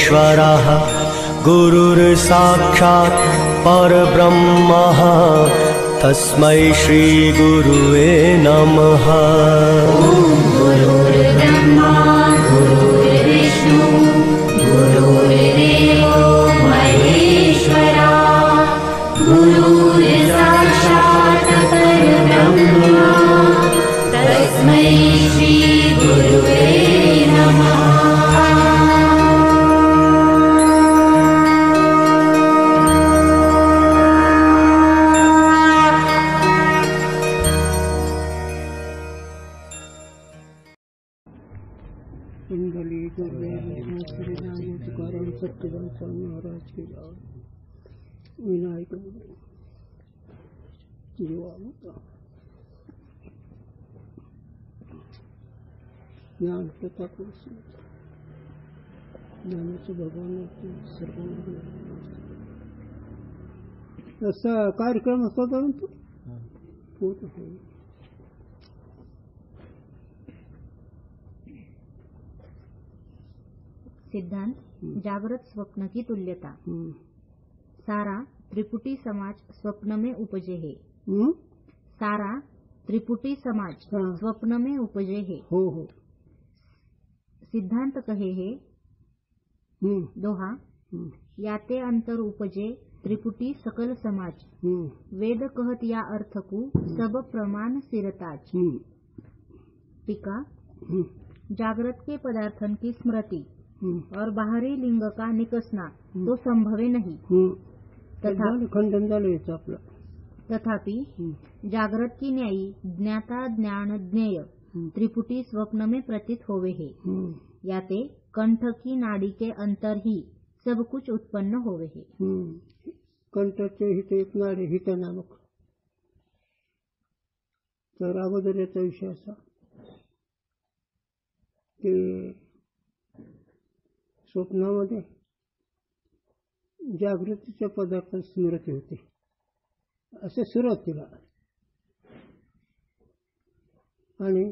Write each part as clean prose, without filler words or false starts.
परमेश्वरः गुरुर्साक्षात् परब्रह्मः तस्मै श्री गुरुवे नमः। गुरुर्ब्रह्मा गुरुर्विष्णु गुरुर्देवो महेश्वरा गुरुर्साक्षात् परब्रह्मा तस्मै श्री गुरुवे नमः। सत्यदान स्वामी महाराज के विनायक ज्ञान प्रताप ज्ञानाचे भगवान असा कार्यक्रम असतो परंतु होत आहे। सिद्धांत जागृत स्वप्न की तुल्यता। सारा त्रिपुटी समाज स्वप्न में उपजे है। सारा त्रिपुटी समाज स्वप्न में उपजे है। हो हो। सिद्धांत कहे है दोहा याते अंतर उपजे त्रिपुटी सकल समाज। वेद कहत या अर्थ को सब प्रमाण सिरताज। टीका जागृत के पदार्थन की स्मृति और बाहरी लिंग का निकसना तो संभवे नहीं। तथापि जागृत की न्यायी ज्ञाता ज्ञान ज्ञेय त्रिपुटी स्वप्न में प्रतीत होवे है। याते कंठ की नाड़ी के अंतर ही सब कुछ उत्पन्न होवे है। कंठचे हित एक नाडी हित नामक। तर अगोदर याचा विषय असा की स्वप्नामध्ये जागृतीच्या पदार्थात स्मृती होते असे सुरुवातीला, आणि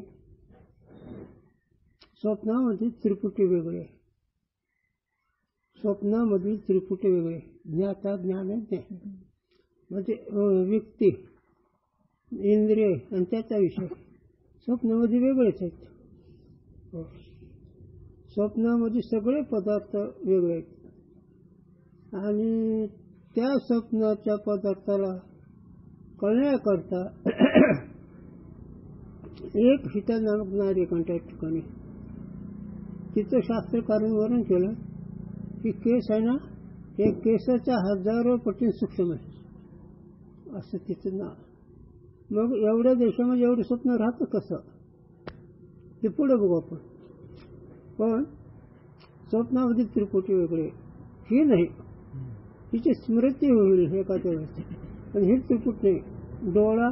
स्वप्नामध्ये त्रिपुटी वेगळे, स्वप्नामधील त्रिपुटी वेगळे, ज्ञाता ज्ञान ज्ञेय म्हणजे व्यक्ती इंद्रिय आणि त्याचा विषय स्वप्नामध्ये वेगळेच आहेत। स्वप्नामध्ये सगळे पदार्थ वेगळे आहेत आणि त्या स्वप्नाच्या पदार्थाला कळण्याकरता एक हिता नामक नाडी कंठ्या ठिकाणी तिचं शास्त्रकारांनी वर्णन केलं की केस आहे ना, हे केसाच्या हजारो पटीने सूक्ष्म आहे असं तिचं नाव। मग एवढ्या देशामध्ये एवढं स्वप्न राहतं कसं ते पुढे बघू आपण। पण स्वप्नामध्ये त्रिपुटी वेगळे ही नाही, हिची स्मृती होईल एखाद्या वेळेस, पण ही त्रिपुटी नाही। डोळा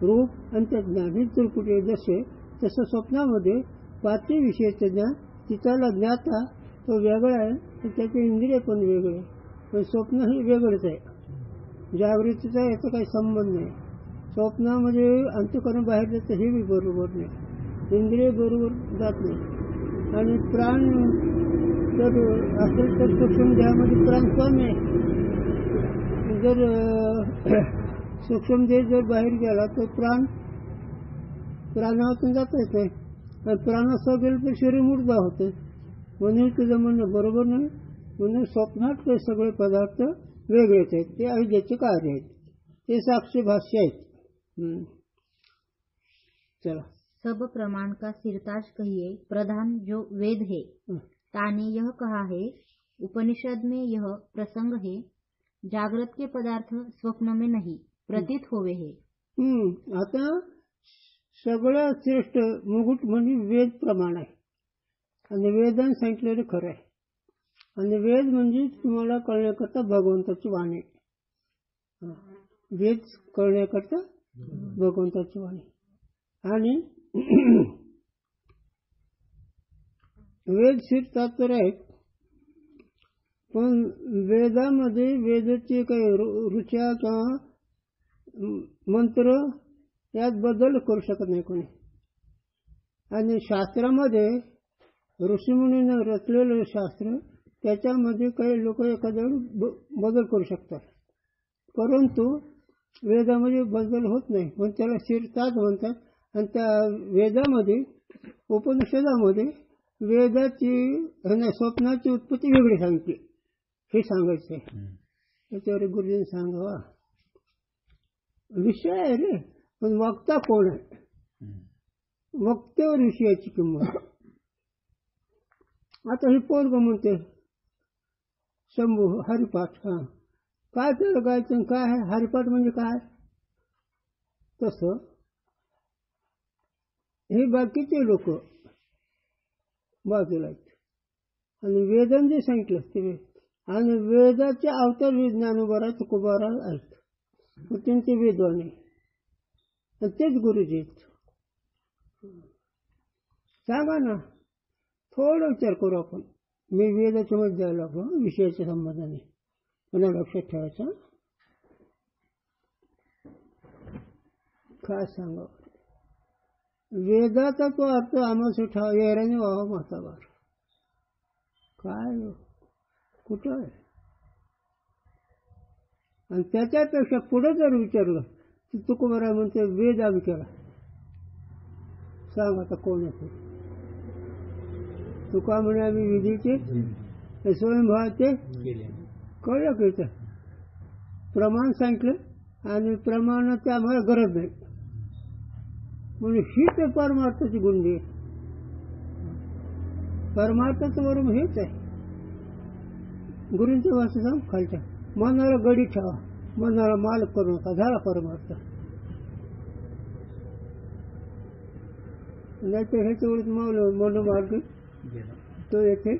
रूप आणि त्या ज्ञान ही त्रिपुटी जसे तसं स्वप्नामध्ये पाचही विषयाचे ज्ञान तिच्याला ज्ञाता तो वेगळा आहे, त्याचे इंद्रिय पण वेगळे, पण स्वप्न हे वेगळंच आहे। जागृतीचा याचा काही संबंध नाही। स्वप्नामध्ये अंतःकरण बाहेर जातं हे बी बरोबर नाही, इंद्रिय बरोबर जात नाही, आणि प्राण जर असेल तर सूक्ष्म देहामध्ये प्राण कमी आहे। जर सूक्ष्म देह जर बाहेर गेला तर प्राणातून जाता येत नाही, आणि प्राणासह गेलं तर शरीर मुर्दा होतं। म्हणून तुझं म्हणणं बरोबर नाही। म्हणून स्वप्नात काही सगळे पदार्थ वेगळेच आहेत, ते अविद्येचे कार्य आहेत, ते साक्षी भाष्य आहेत। चला, सब प्रमाण का सिरताज कहिए प्रधान जो वेद है, ताने यह कहा है उपनिषद में यह प्रसंग है जागृत के पदार्थ स्वप्न में नहीं प्रतीत होवे है। आता सगळ्यात श्रेष्ठ मुकुट म्हणजे वेद प्रमाण आहे, आणि वेदांत सांगितलेलं खरं आहे, आणि वेद म्हणजे तुम्हाला कळण्याकरता भगवंताची वाणी, वेद कळण्याकरता भगवंताची वाणी। आणि वेद शिर तात्पर्य आहेत, पण वेदामध्ये वेदाचे काही ऋचा किंवा मंत्र यात बदल करू शकत नाही कोणी। आणि शास्त्रामध्ये ऋषीमुनींना रचलेलं शास्त्र त्याच्यामध्ये काही लोक एखाद्या बदल करू शकतात, परंतु वेदामध्ये बदल होत नाही, पण त्याला शिरताज म्हणतात. आणि त्या वेदामध्ये, उपनिषदामध्ये वेदाची स्वप्नाची उत्पत्ती वेगळी सांगते, हे सांगायचं आहे. त्याच्यावर गुरुजींनी सांगावा विषय आहे रे, पण वक्ता कोण आहे, वक्त्यावर विषयाची किंमत. आता हे पोरग म्हणते शंभू हरिपाठ, काय त्याला गायचं, काय आहे हरिपाठ म्हणजे काय, तसं हे बाकीचे लोक बाजूला आहेत. आणि वेदांत जे सांगितलं ते, आणि वेदाचे अवतार ज्ञानोबा तुकोबारा आहेत, मग त्यांचे वेदवान आहे, आणि तेच गुरुजी आहेत. सांगा ना, थोडा विचार करू आपण. मी वेदाच्या मध्ये द्यायला लागलो विषयाच्या संबंधाने, पुन्हा लक्षात ठेवायचं. काय सांगा, वेदाचा तो अर्थ आम्हाला ठेवा, येराने व्हावा माताबार. काय कुठं आहे, आणि त्याच्यापेक्षा पुढे जर विचारलं तर तुकोबारा म्हणते वेद आम्ही केला. सांग आता कोण येते, तुका म्हणे आम्ही विधीचे स्वयंभावाचे कळलं की प्रमाण सांगितलं, आणि प्रमाणाची आम्हाला गरज नाही, म्हणजे ही तर परमार्थाची गुंडी आहे. परमार्थाचं बरोबर हेच आहे. गुरूंच्या भाषेत सांग खालच्या, मनाला गडी ठेवा, मनाला मालक करू नका, झाला परमार्थ. नाही तर हे तेवढंच मनोमार्ग तो येथे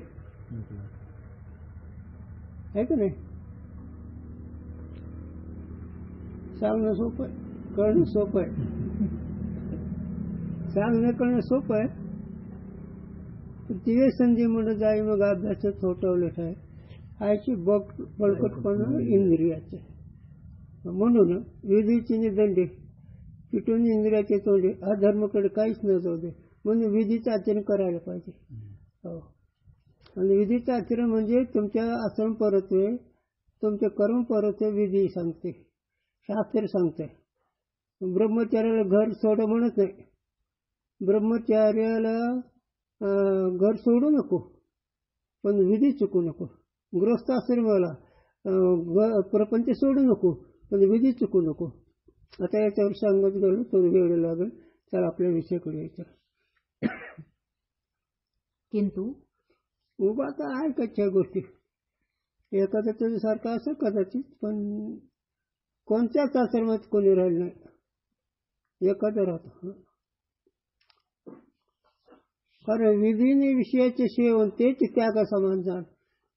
आहे का नाही. सांगणं सोपं आहे, कळणं सोपं आहे. सांगणं कळणं सोपं आहे, तिथे संधी म्हणत जाई मग अभ्यासात थोटवलेट आहे. आयची बळकटपणा इंद्रियाचे, म्हणून विधीची निदंडे पिटून इंद्रियाचे तोंडे, अधर्माकडे काहीच न जाऊ दे, म्हणून विधीचं आचरण करायला पाहिजे. हो, आणि विधीचं आचरण म्हणजे तुमच्या आचरण परत्वे, तुमचे कर्म परत्वे विधी सांगते, शास्त्र सांगते. ब्रह्मचार्याला घर सोड म्हणत नाही, ब्रह्मचार्याला घर सोडू नको, पण विधी चुकू नको. गृहस्थाश्रमाला प्रपंच सोडू नको, पण विधी चुकू नको. आता याच्यावर सांगत गेलो थोडी वेळ लागेल, तर आपल्या विषयाकडे यायचं. किंतु उभा तर आहे कच्च्या गोष्टी, एखाद्या तुझ्यासारखा असं कदाचित, पण कोणत्याच आश्रमात कोणी राहिलं नाही, एखादं राहतो. कारण विधीने विषयाचे सेवन तेच त्यागा समान जाण.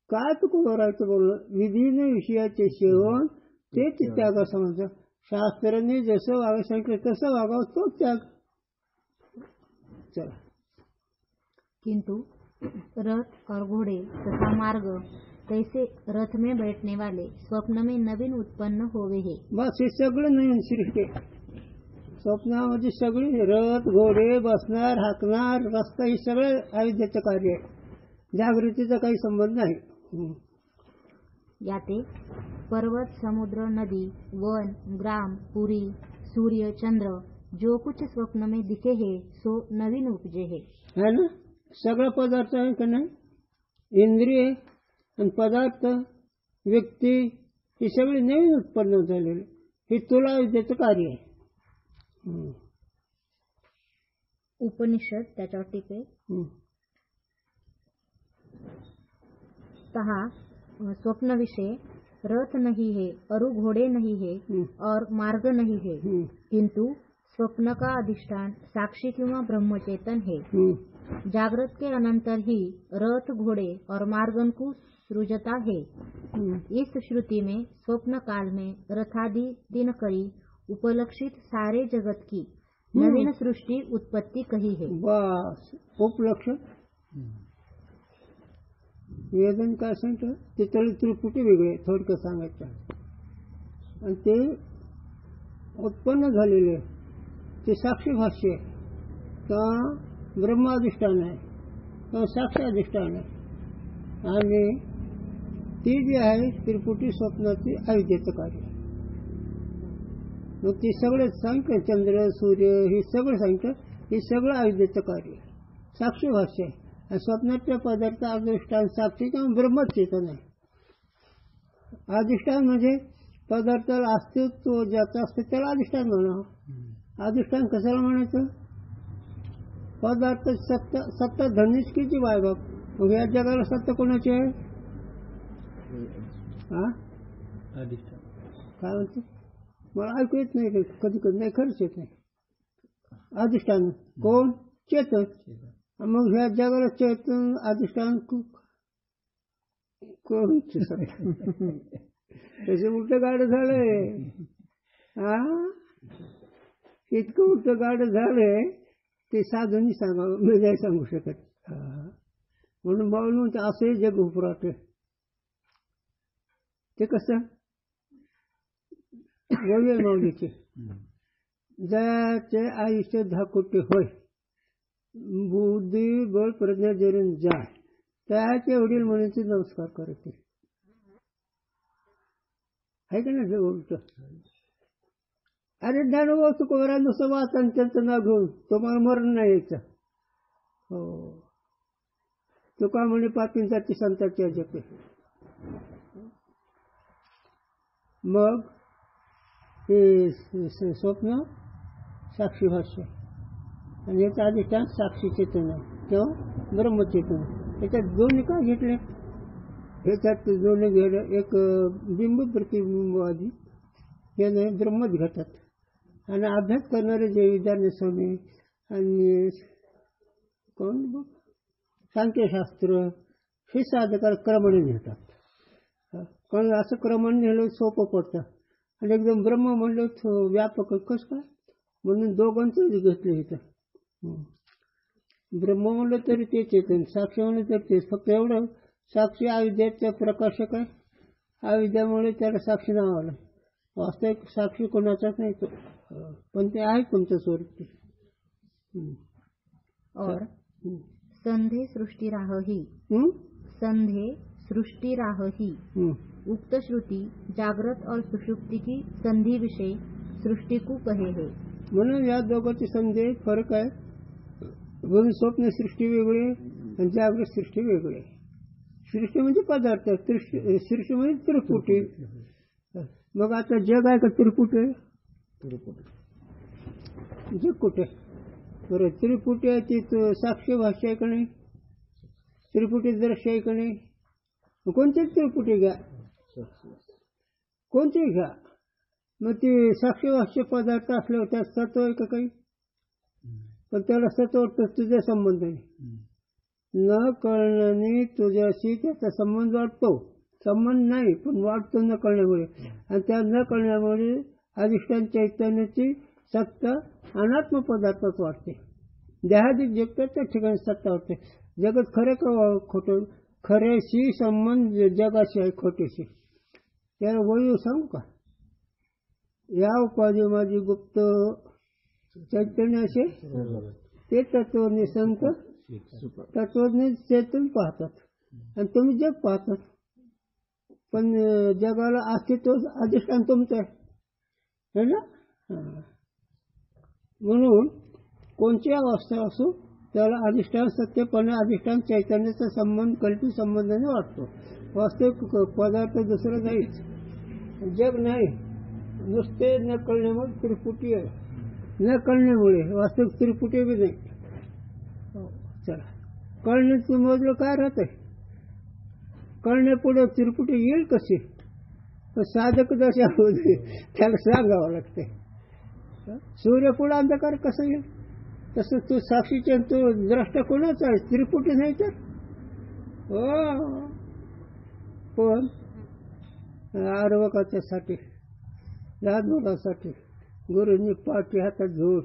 काय तू राहायचं बोललं, विधीने विषयाचे सेवन तेच त्यागा समान जाण. शास्त्राने जसं वागायला सांगितलं तसं वागावं, तो त्याग. चला. किंतु रथ और घोड़े तथा मार्ग तैसे रथ में बैठने वाले स्वप्न में नवीन उत्पन्न होवे है. बस हे सगळं नवीन सृष्टी. स्वप्नामध्ये सगळे रथ घोडे बसणार हाकणार रस्ता हे सगळं अविद्येचं कार्य आहे, जागृतीचा काही संबंध नाही. याते पर्वत समुद्र नदी वन ग्राम पुरी सूर्य चंद्र जो कुछ स्वप्न में दिखे है सो नवीन उपजे है ना. सगळं पदार्थ आहे का नाही, इंद्रिय आणि पदार्थ व्यक्ती हे सगळे नवीन उत्पन्न झालेले, हे तुला विद्येचं कार्य आहे. उपनिषद त्याच्यावर टिके कहा, स्वप्न विषय रथ नहीं है और घोड़े नहीं है और मार्ग नहीं है, किंतु स्वप्न का अधिष्ठान साक्षी किंवा ब्रह्मचेतन है. जागृत के अनंतर ही रथ घोड़े और मार्गन को सृजता है. इस श्रुति में स्वप्न काल में रथादि दिनकरी उपलक्षित सारे जगत की नवीन सृष्टि उत्पत्ति कही है. बस उपलक्ष वेदन काय सांगतं, ते तरी त्रिपुटी वेगळे थोडक्यात सांगायचं, आणि ते उत्पन्न झालेले ते साक्षी भाष्य आहे का ब्रह्माधिष्ठान आहे का साक्षी अधिष्ठान आहे, आणि ती जी आहे त्रिपुटी स्वप्नाची अविद्येचं कार्य. मग ती सगळं सांगतं, चंद्र सूर्य हे सगळं सांगतं, हे सगळं अविद्येचं कार्य साक्षी भाष्य आहे. आणि स्वप्नातल्या पदार्थ अधिष्ठान साक्षी किंवा ब्रह्मचेतन आहे. अधिष्ठान म्हणजे पदार्थाला अस्तित्व ज्याचं असतं त्याला अधिष्ठान म्हणावं. अधिष्ठान कशाला म्हणायचं? पदार्थ सत्ता धनिष्कीची वायबाग. मग या जगाला सत्ता कोणाची आहे? अधिष्ठान. काय म्हणते? मला ऐकू येत नाही, कधी कधी नाही, खरंच येत नाही. अधिष्ठान कोण? चेतन. मग ह्या जगाला चेतन अधिष्ठान कोण? त्याचे उलट गाड झालंय. इतकं उलट गाड झालंय ते साधूंनी सांगावं, मी नाही सांगू शकत. म्हणून म्हणून असंही जग उपराट. ते कसं वडील माऊलीचे जयाचे आयुष्य 10 कोटी होय, बुद्धी बळ प्रज्ञा जरून जाय, त्याचे वडील म्हणून नमस्कार करते. आहे का नाही उलट? अरे ज्ञानोबा तुकोबरा नुसतं वाचन त्यांचं नाव घेऊन तुम्हाला मरण नाही यायचं. हो, तुका म्हणे पापींसाठी संतांची अजपे. मग हे स्वप्न साक्षी भाष्य आणि याचं अधिष्ठान साक्षी चेतन आहे किंवा ब्रह्मचेतन. याच्यात दोन्ही का घेतले? ह्याच्यात दोन्ही घेतलं. एक बिंब प्रतिबिंबवादी याने ब्रह्मच घटत, आणि अभ्यास करणारे जे विद्यार्थी स्वामी आणि कोण सांख्यशास्त्र हे साधकाला क्रमाने नेतात. कारण असं क्रमाने नेलं सोपं पडतं, आणि एकदम ब्रह्म म्हणलं व्यापक कसं काय, म्हणून दोघांचं घेतलं इथं. ब्रह्म म्हणलं तरी तेच येतं, साक्षी म्हणलं तरी तेच. फक्त एवढं साक्षी अविद्याचा प्रकाशक आहे, अविद्यामुळे त्याला साक्षी नाव आलं. वास्तविक साक्षी कोणाचाच नाही तो, पण ते आहे तुमच्या स्वरूप. और संधे सृष्टि राही, संधे सृष्टि राही उक्त श्रुति जागृत और सुषुप्ति की संधि विषय सृष्टि को कहे है. म्हणून या दोघांची संधी फरक आहे. म्हणून स्वप्न सृष्टी वेगळी आणि जागृत सृष्टी वेगळी. सृष्टी म्हणजे पदार्थ, सृष्टी म्हणजे त्रिपुटी. मग आता जग आहे का त्रिपुटी? जग कुठे? बरं, त्रिपुटी आहे ती साक्षी भाष्य आहे का नाही? त्रिपुटी दृश्य आहे का नाही? कोणती त्रिपुटी घ्या, कोणती घ्या. मग ती साक्षी भाष्य पदार्थ असल्यावर त्यात सत्व आहे का काही? पण त्याला सत्व तुझा संबंध नाही. न कळण्याने तुझ्याशी त्याचा संबंध वाटतो. संबंध नाही, पण वाटतो न कळण्यामुळे. आणि त्या न कळण्यामुळे अधिष्ठान चैतन्याची सत्ता अनात्म पदार्थात वाटते. देहादिक जगतात त्या ठिकाणी सत्ता वाटते. जगत खरं का खोटं? खऱ्याशी संबंध जगाशी आहे, खोट्याशी. त्याला वळू सांगू का? या उपाधी माझी गुप्त चैतन्याशी ते तत्वज्ञ संत तत्वज्ञ चैतन्य पाहतात, आणि तुम्ही जग पाहतात. पण जगाला अस्तित्व अधिष्ठान तुमचं आहे ना. म्हणून कोणती अवस्था असो त्याला अधिष्ठान सत्यपणे अधिष्ठान चैतन्याचा संबंध कल्पित संबंधाने वाटतो. वास्तविक पदार्थ दुसरं नाहीच, जग नाही. नुसते न कळण्यामुळे त्रिपुटी आहे, न कळण्यामुळे वास्तविक त्रिपुटी बी नाही. चला, कळण्याचं मोजलं काय राहत आहे? कळण्यापुढे त्रिपुटी येईल कशी? साधक दशा होते त्याला सांगावं लागते. सूर्यपुढे अंधकार कसं येईल? तसं तू साक्षीचे तू द्रष्टा कोणाचा आहे? त्रिपुटी नाही तर हो. पण आरवकाच्यासाठी लहान मुलासाठी गुरुंनी पाठी हातात घेऊन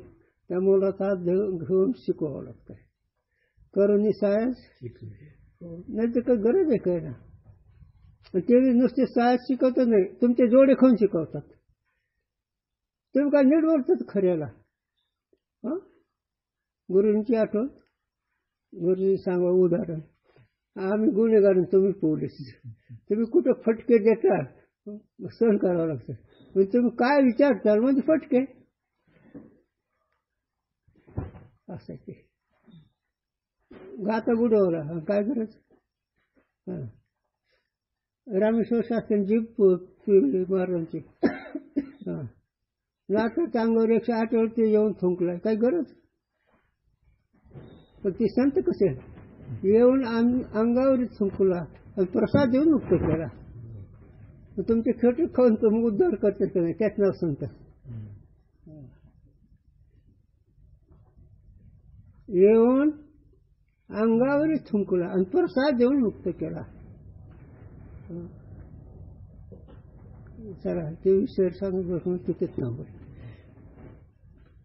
त्या मुलाचा हात घेऊन शिकवावं लागतं. करुणी सायन्स नाही तर काही गरज आहे काय ना. ते नुसते सायन्स शिकवतात नाही, तुमचे जोडे खाऊन शिकवतात. तुम्ही काय नीट बोलतात खऱ्याला. गुरुंची आठवण, गुरुजी सांगा उदाहरण. आम्ही गुन्हेगार आणि तुम्ही पोलीस. तुम्ही कुठं फटके देता सहन करावं लागतं. म्हणजे तुम्ही काय विचारताल म्हणजे फटके असं ते गाता बुडवला काय करायचं. रामेश्वर शास्त्री जीप महाराजांची नातं चांगलं 108 वरती येऊन थुंकलाय काय गरज. पण ती संत कसे येऊन अंगावर थुंकला आणि प्रसाद देऊन मुक्त केला. तुमचे खेटे खाऊन तुम्ही उद्धार करते का नाही त्याच नाव संत. येऊन अंगावर थुंकला आणि प्रसाद देऊन मुक्त केला. चला ते विषय सांगत बसून तिथेच नाव.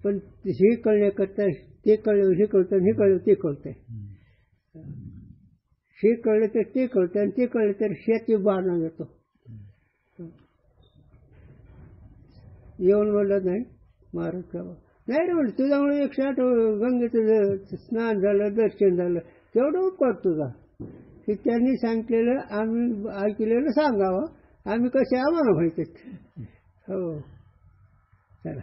पण हे कळण्याकरता ते कळलं हे कळतं हे कळलं ते कळतंय. हे कळलं तर ते कळतं आणि ते कळलं तर शेती बाणा येतो. येऊन म्हणलं नाही महाराज का नाही रे म्हणलं तुझ्यामुळे 108 गंगेचं स्नान झालं दर्शन झालं तेवढं उपकार तुझा. की त्यांनी सांगितलेलं आम्ही ऐकलेलं सांगावं आम्ही कसे आम्हाला माहिती. हो चला.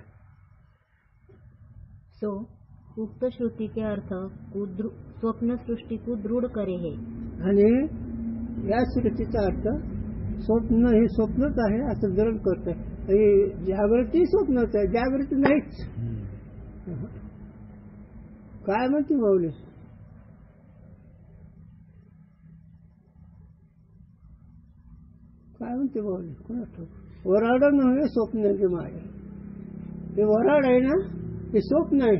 सो उक्त श्रुति के अर्थ स्वप्न सृष्टि को दृढ़ करे है. आणि या सृष्टीचा अर्थ स्वप्न हे स्वप्नच आहे असं दृढ करत आहे. जागृती स्वप्नच आहे जागृती नाहीच. काय म्हणते माऊली. काय म्हणते माऊली कोणा वराड नव्हे स्वप्नाचे माय. हे वराड आहे ना हे स्वप्न आहे.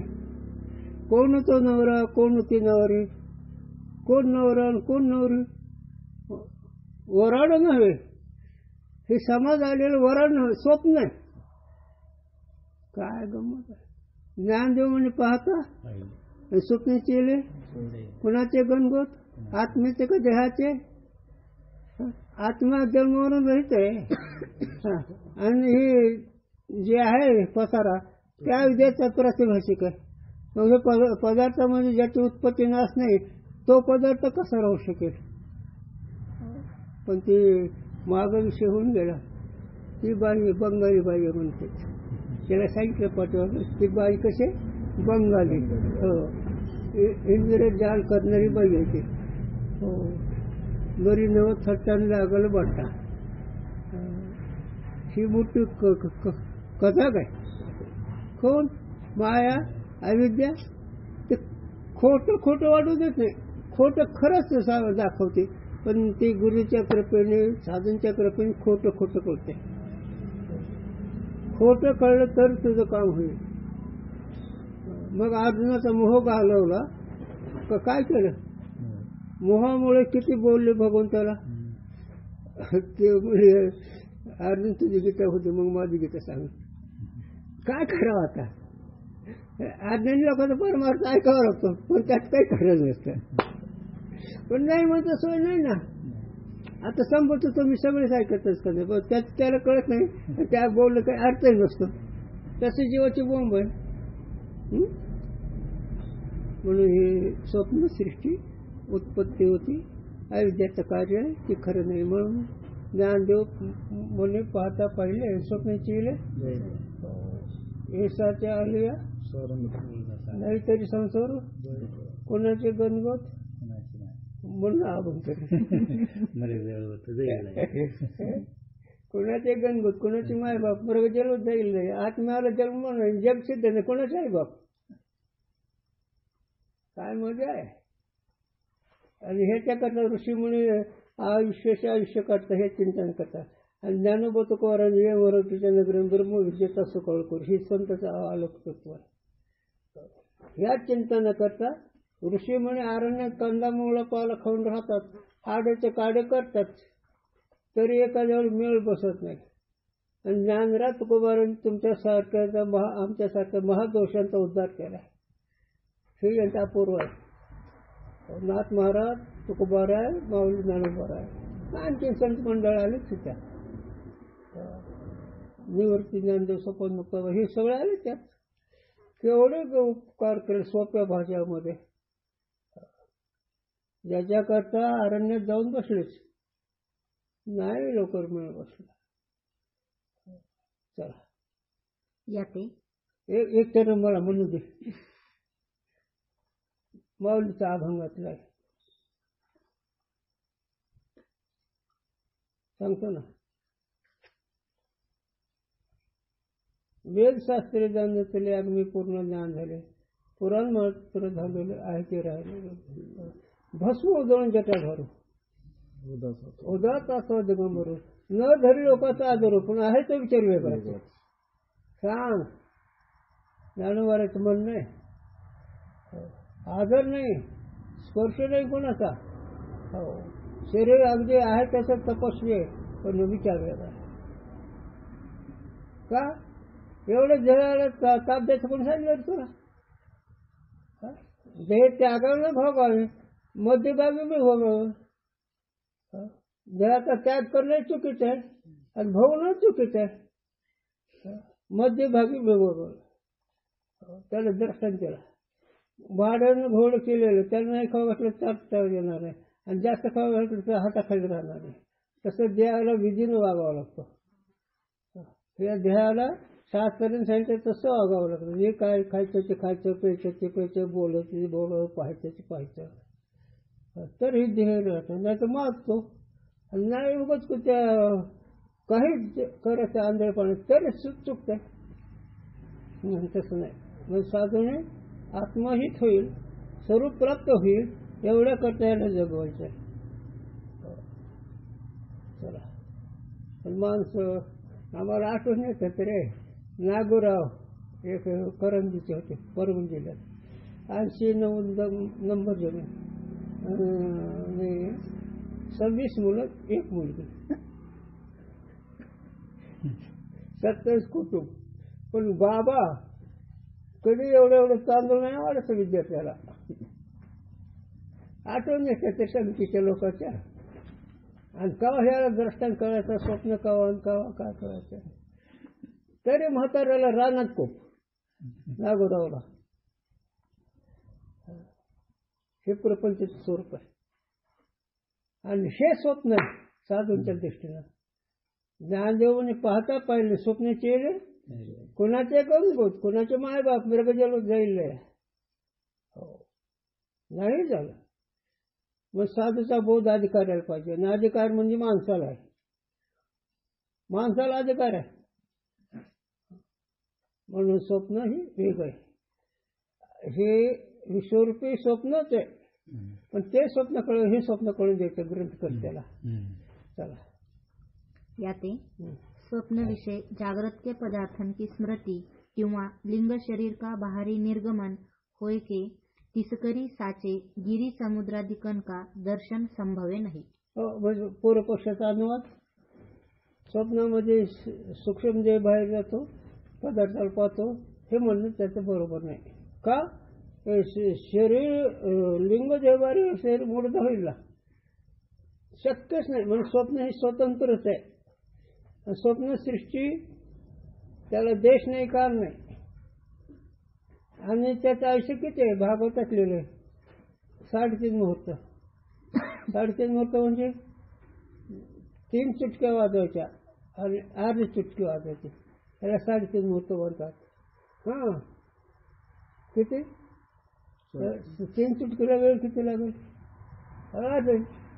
कोण तो नवरा कोण ती नवरी कोण नवरा कोण नवरी वराड नव्हे. हे समाज आलेलं वराड नव्हे स्वप्न आहे. काय गमत आहे. ज्ञानदेव म्हणे पाहता स्वप्न केले कुणाचे गणगोत आत्मेचे का देहाचे. आत्मा जन्मावरून रहित आहे आणि हे जे आहे पसारा त्या विद्याचा प्रातिभाषिक आहे. मग हे पदार्थामध्ये ज्याची उत्पत्ती नाश नाही तो पदार्थ कसा राहू शकेल. पण ती माग विषय होऊन गेला. ती बाई बंगाली बाई म्हणते त्याला सांगितलं पाठवा. ती बाई कसे बंगाली हो इंग्रज जाल करणारी बाई आहे ती. हो बरी नव थट्टाने लागल बट्टा. ही मोठी कथा काय कोण माया अविद्या ते खोटं खोटं वाटू देत नाही. खोटं खरंच दाखवते पण ते गुरुच्या कृपेने साधूंच्या कृपेने खोटं खोटं करते. खोटं कळलं तर तुझं काम होईल. मग अर्जुनाचा मोह घालवला काय केलं. मोहामुळे किती बोलले भगवंताला. ते म्हणजे अर्जुन तुझी गीता होती मग माझी गीता सांग. काय करावं आता. अज्ञानी लोकांचा परमार्थ ऐकावा लागतो पण त्यात काही खरंच नसतं. पण नाही म्हणतो सोय नाही ना. आता संपतो तुम्ही सगळेच ऐकतच का नाही पण त्याला कळत नाही. त्या बोललं काही अर्थही नसतो. तसे जीवाची बोंब आहे. म्हणून ही स्वप्नसृष्टी उत्पत्ती होती अविद्याचं कार्य आहे ते खरं नाही. म्हणून ज्ञानदेव म्हणे पाहता पाहिले स्वप्न चिले ऐसाचे आलिया नाहीतरी संसार कोणाचे गणगोत म्हणून अभंग कोणाचे गणगोत कोणाची मायबाप मग जन्म जाईल नाही. आत्म्याला जन्म म्हणून जग सिद्ध नाही कोणाचे आई बाप. काय मजा आहे. आणि ह्याच्याकरता ऋषीमुनी आयुष्याचे आयुष्य करता हे चिंतन करतात. आणि ज्ञानोबा तुकोबारांनी ये मराठीच्या नगरी ब्रह्म विजेता सुकळ करू ही संतांचं आलोकतत्व आहे. ह्या चिंतन करता ऋषीमुनी अरण्यात कंदामुळं पाला खाऊन राहतात. आड्याचे काडे करतात तरी एखाद्यावर मेळ बसत नाही. आणि ज्ञानराज तुकोबारांनी तुमच्यासारख्याचा आमच्यासारख्या महादोषांचा उद्धार केला. हे यांचा अपूर्व आहे. नाथ महाराज तुकोबाराय माऊली ज्ञानोबाराय आणखी संत मंडळ आले तिथं निवृत्ती ज्ञानदेव सोपन मुक्त हे सगळे आले त्यात. केवढे उपकार केले सोप्या भाषामध्ये. ज्याच्याकरता अरण्यात जाऊन बसलेच नाही लवकर मिळत बसला. चला याते एक तर मला म्हणू दे. माऊलीचा अभंगातला आहे, सांगतो ना. वेदशास्त्रे जाणले अग्नी पूर्ण ज्ञान झाले, पुराण मात्र झालेले आहे ते राहिले. भस्म उधळून जटा धरू उदात असो दिगंबरू, न धरी लोकांचा आदर पण आहे तो विचार वेगळा. सांग ज्ञानोबाराचं म्हणणं आहे, आदर नाही, स्पर्श नाही कोणाचा. हो, शरीर अगदी आहे त्याचा तपस्वी आहे, पण विचार वेगळा. का एवढं जगाला ताप द्यायचं कोणी सांगितलं तुला? देह त्यागाला भोगावे, मध्यभागी मी भोगावं. देहाचा त्याग करणं चुकीचं आहे आणि भोगणं चुकीचं आहे. मध्यभागी मी भोगावं. त्याला दर्शन केलं. भाड्यानं घोड केलेलं त्याला नाही खावं घातलं चालता येणार नाही, आणि जास्त खावं घातलं तर हाताखाली राहणार नाही. तसं देहाला विधीनं वागावं लागतं. या देहाला शास्त्राने सांगितलं तसं वागावं लागतं. जे काय खायचं ते खायचं, प्यायचं ते प्यायचं, बोलायचं ते बोलावं, पाहायचं ते पाहायचं. तर ही देह राहतं. नाही तर मागतो आणि नाही उगाच त्या काही करायचं आंधळेपणे तरी चुकतंय. तसं नाही. मग साधूने आत्महित होईल, स्वरूप प्राप्त होईल, एवढ्या करता याला जगवायचं. चला पण माणसं आम्हाला आठवण येतात रे. नागोराव एक करंजीचे होते, परभणी जिल्ह्यात. 89 नंबर जमीन आणि 26 मुलं, 1 मुलगी, 27 कुटुंब. पण बाबा कधी एवढं तांदूळ नाही वाढत विद्यार्थ्याला. आठवण येते त्या समितीच्या लोकांच्या. आणि कवा ह्याला दृष्टांत कळायचं, स्वप्न कवा कवा काय कळायचं. तरी म्हाताऱ्याला रानात कोप नागोरावला. हे प्रपंचाचं स्वरूप आहे. आणि हे स्वप्न आहे साधूंच्या दृष्टीनं. ज्ञानदेवाने पाहता पाहिले स्वप्नाचे येले कोणाचे गंगोत, कोणाचे मायबाप मृगजल जाईल. हो नाही झालं. मग साधूचा बोध अधिकाराला पाहिजे. आणि अधिकार म्हणजे माणसाला आहे. माणसाला अधिकार आहे. म्हणून स्वप्न ही वेगळं आहे. हे विश्वरूपी स्वप्नच आहे. पण ते स्वप्न कळून हे स्वप्न कळून द्यायचं ग्रंथकर्त्याला. चला याते स्वप्न विषय जागृत के पदार्थन की स्मृति किंवा लिंग शरीर का बाहरी निर्गमन होय के तिसकरी साचे गिरी समुद्रादिकन का दर्शन संभवे नाही. म्हणजे पूर्वपक्षाचा अनुवाद. स्वप्नामध्ये सूक्ष्म देह बाहेर जातो, पदार्थाला पाहतो, हे म्हणणं त्याचं बरोबर नाही. का शरीर लिंग देहबारी शरीर मोडता होईल, शक्यच नाही. म्हणजे स्वप्न हे स्वतंत्रच आहे. स्वप्न सृष्टी त्याला देश नाही, काळ नाही. आणि त्याचं आयुष्य किती आहे भागवतात लिहिलं आहे 3.5 मुहूर्त. 3.5 मुहूर्त म्हणजे 3 चुटक्या वाजवायच्या आणि अर्धी चुटकी वाजवायची, त्याला 3.5 मुहूर्त म्हणतात. हां किती 3 चुटकीला वेळ किती लागेल?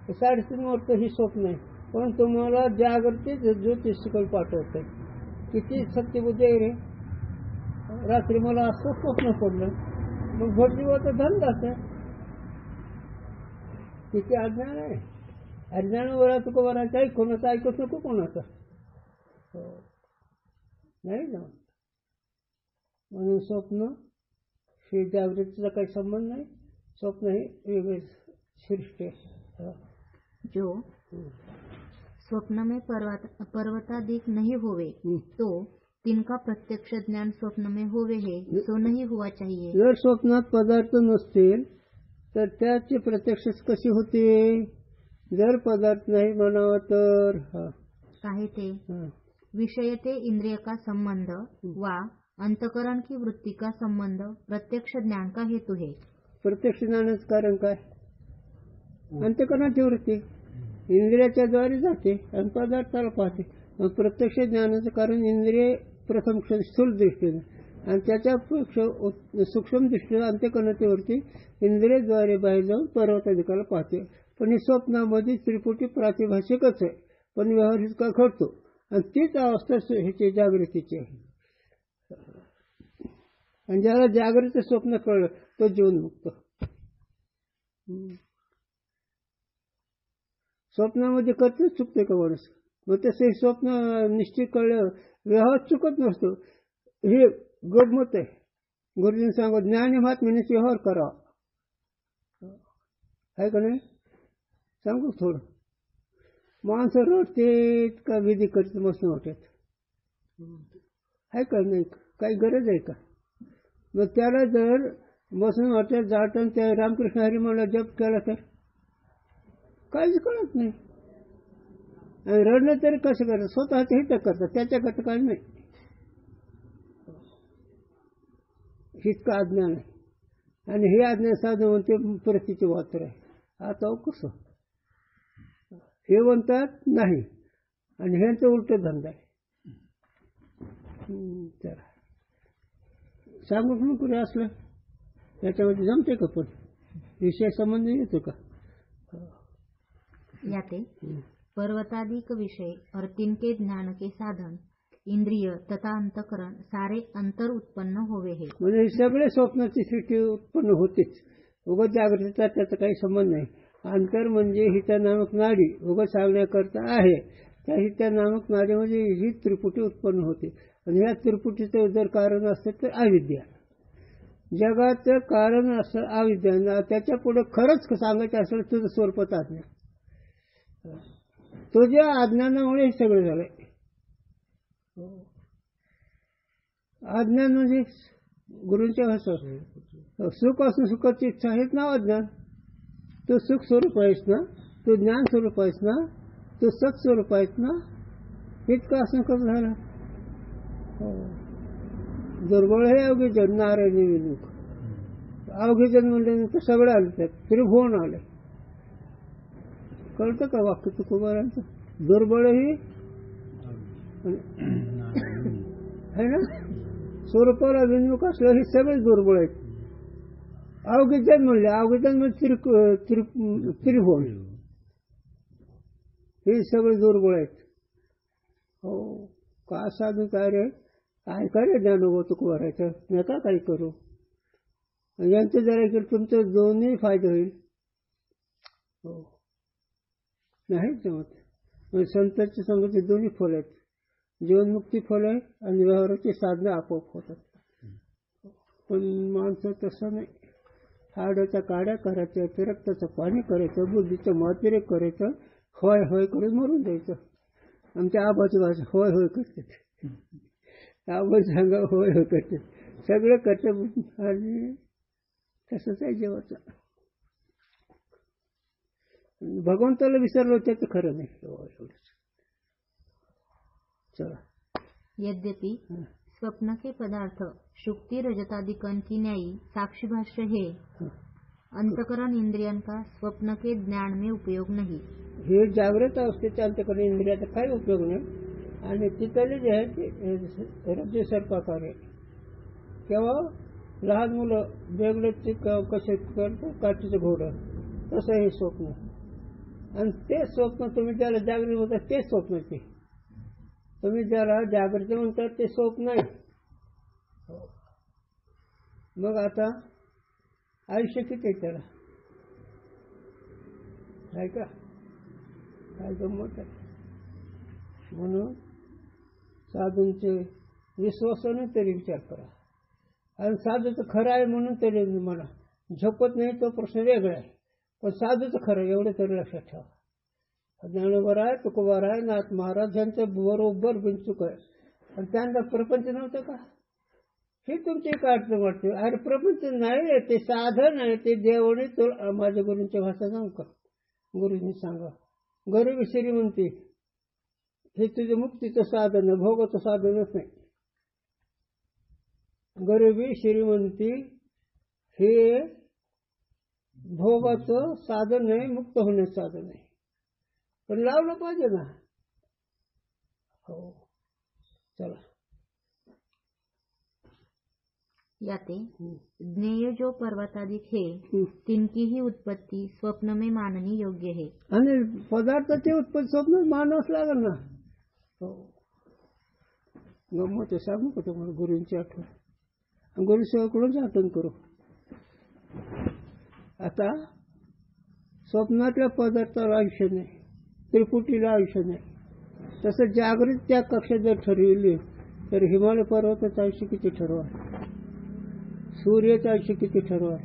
3.5 मुहूर्त ही स्वप्न आहे. पण तुम्हाला जागृतीच ज्योतिषिकल पाठवत आहे. किती सत्यबुद्धी आहे रे. रात्री मला असं स्वप्न पडलं, मग भटजीवाचा धंदाच आहे. किती अज्ञान आहे. अज्ञानावर तुका वरायचं आहे, कोणाचं ऐकूच नको कोणाचं. नाही ना. म्हणून स्वप्न हे जागृतीचा काही संबंध नाही. स्वप्न हे वेगळे सृष्टी आहे. जो स्वप्न में पर्वतादिक नहीं होवे तो तिनका प्रत्यक्ष ज्ञान स्वप्न में होवे है सो नहीं हुआ चाहिए. जर स्वप्नात पदार्थ नसतील तर त्याची प्रत्यक्ष कशी होते? जर पदार्थ नाही म्हणावा तर काहे ते विषय ते इंद्रिय का संबंध वा अंतकरण की वृत्ति का संबंध प्रत्यक्ष ज्ञान का हेतु है. प्रत्यक्ष ज्ञानाचं कारण काय? अंतःकरणाची वृत्ती इंद्रियाच्या द्वारे जाते आणि पदार्थाला पाहते. मग प्रत्यक्ष ज्ञानाचं कारण इंद्रिय प्रथम स्थूल दृष्टीने आणि त्याच्या सूक्ष्म दृष्टीने अंतःकरणाची वृत्ती इंद्रियाद्वारे बाहेर जाऊन पर्वताधिकाला पाहते. पण ही स्वप्नामध्ये त्रिपुटी प्रातिभाषिकच आहे, पण व्यवहार इतका घडतो आणि तीच अवस्था ह्याची जागृतीची आहे. आणि ज्याला जागृत स्वप्न कळलं तो जीवनमुक्त. स्वप्नामध्ये करतेच चुकते का माणूस? मग तसे स्वप्न निश्चित कळलं व्यवहार चुकत नसतो. हे गमत आहे. गुरुजींनी सांगत ज्ञानी महात्म्याने व्यवहार करावा आहे का नाही? सांगू थोडं. माणसं रडतेत का विधी करते मस्त वाटत आहे का नाही? काही गरज आहे का? मग त्याला जर बसून वाटत जाटन त्या रामकृष्ण हरी मला जप केला तर काहीच कळत नाही. आणि रडणं तरी कसं करतात? स्वतःचे हित करतात, त्याच्याकडे काही नाही. इतकं अज्ञान आहे. आणि हे अज्ञान साधन म्हणते परिस्थिती वातर आहे. आता कसं हे म्हणतात नाही आणि ह्यांचं उलट धंदा आहे. चला सांगू म्हणून कुठे असलं त्याच्यामध्ये जमते का? पण विषय संबंध येतो का? याते पर्वतादिक विषय और तिनके ज्ञान के साधन इंद्रिय तथा अंतकरण सारे अंतर उत्पन्न होवे हे. म्हणजे हे सगळे स्वप्नाची सृष्टी उत्पन्न होतेच. उगाच जागृतीचा त्याचा काही संबंध नाही. अंतर म्हणजे हिता नामक नाडी उगाच सांगण्याकरता आहे. त्या हिता नामक नाडीमध्ये ही त्रिपुटी उत्पन्न होते. आणि ह्या त्रिपुटीचं जर कारण असतं तर अविद्या. जगाचं कारण असं अविद्या. त्याच्या पुढे खरंच सांगायचं असेल तुझं स्वरूपात आज्ञा. तुझ्या अज्ञानामुळे हे सगळं झालंय. अज्ञान म्हणजे गुरूंच्या भाषा सुख असून सुखाची इच्छा हेच नाव अज्ञान. तू सुख स्वरूप आहेस ना, तू ज्ञान स्वरूप आहेस ना, तू सत स्वरूप आहेस ना, इतकं असं कसं झालं? दुर्बळ हे अवघे जन नारायणी विमुख. अवघे जन म्हणल्यानंतर सगळे आले त्यात त्रिभुवन आले. कळतं का वाक्य तुकोबारांचं? दुर्बळ ही है ना, स्वरूपाला विमुख असलं हे सगळे दुर्बळ आहेत. अवघे जन म्हणले, अवघे जन म्हणजे त्रिभुवन, हे सगळे दुर्बळ आहेत. हो का साधू काय रे, काय करे ज्ञानोबा तुकोबारायचं नका काही करू. यांचं जरा केलं तुमचं दोन्ही फायदे होईल. हो नाही जमत. संतांच्या संगती दोन्ही फल आहेत. जीवनमुक्ती फल आहे आणि व्यवहाराची साधनं आपोआप होतात. पण माणसं तसं नाही. हाडाच्या काड्या करायच्या, रक्ताचं पाणी करायचं, बुद्धीचं मातिरेक करायचं, होय होय करून मरून द्यायचं. आमच्या आबाची भाषा होय होय करतात. आबा सांगा होय होय करतात, सगळं करतात. आणि तसंच आहे जेवाचं. भगवंताला विसरलो त्याचं खरं नाही. चला. यद्यपि स्वप्न के पदार्थ शुक्ति रजतादिकन की न्यायी साक्षी भाष्य है, अंतकरण इंद्रियन का स्वप्न के ज्ञान में उपयोग नहीं. हे जागृत अवस्थेच्या अंतकरण इंद्रियाचा काही उपयोग नाही. आणि तिथले जे आहे ते रज्जू सर्पाकार आहे. केव्हा लहान मुलं वेगळे कसे करतो काठीचं घोडं, तसं हे स्वप्न. आणि ते स्वप्न तुम्ही ज्याला जागृत होता ते स्वप्न. ते तुम्ही ज्याला जागृत म्हणतात ते स्वप्न आहे. मग आता आयुष्य किती आहे त्याला? आहे का? काय गंमत आहे. म्हणून साधूंचे विश्वासाने तरी विचार करा. आणि साधूचं खरं आहे म्हणून तरी म्हणा. झोपत नाही तो प्रश्न वेगळा आहे, पण साधूचं खरं एवढं तरी लक्षात ठेवा. ज्ञानोबर आहे, तुकोबार आहे, नाथ महाराज यांचं बरोबर बिनचूक आहे. आणि त्यांना प्रपंच नव्हतं का? हे तुमची एक अडचण वाटते. अरे प्रपंच नाही, ते साधन आहे. ते देवणे तो माझ्या गुरूंच्या भाषा सांगू का? गुरुजींनी सांगा गरिबी श्रीमंती हे तुझं मुक्तीचं साधन, भोगाचं साधनच नाही. गरिबी श्रीमंती हे भोगाचं साधन आहे, मुक्त होण्याचं साधन आहे, पण लावलं पाहिजे ना. हो चला. याते ज्ञेय जो पर्वताधिक है तिनकी ही उत्पत्ती स्वप्न में माननी योग्य है. आणि पदार्थाची उत्पत्ती स्वप्न मानवच लागल ना. हो गमत आहे, सांगू का तुम्हाला गुरूंची आठवण. गुरुसेवकडूनच आठवण करू. आता स्वप्नातल्या पदार्थाला आयुष्य नाही, त्रिपुटीला आयुष्य नाही. तसं जागृत त्या कक्षा जर ठरविली तर हिमालय पर्वताचं आयुष्य किती ठरवा, सूर्याचं आयुष्य किती ठरवा.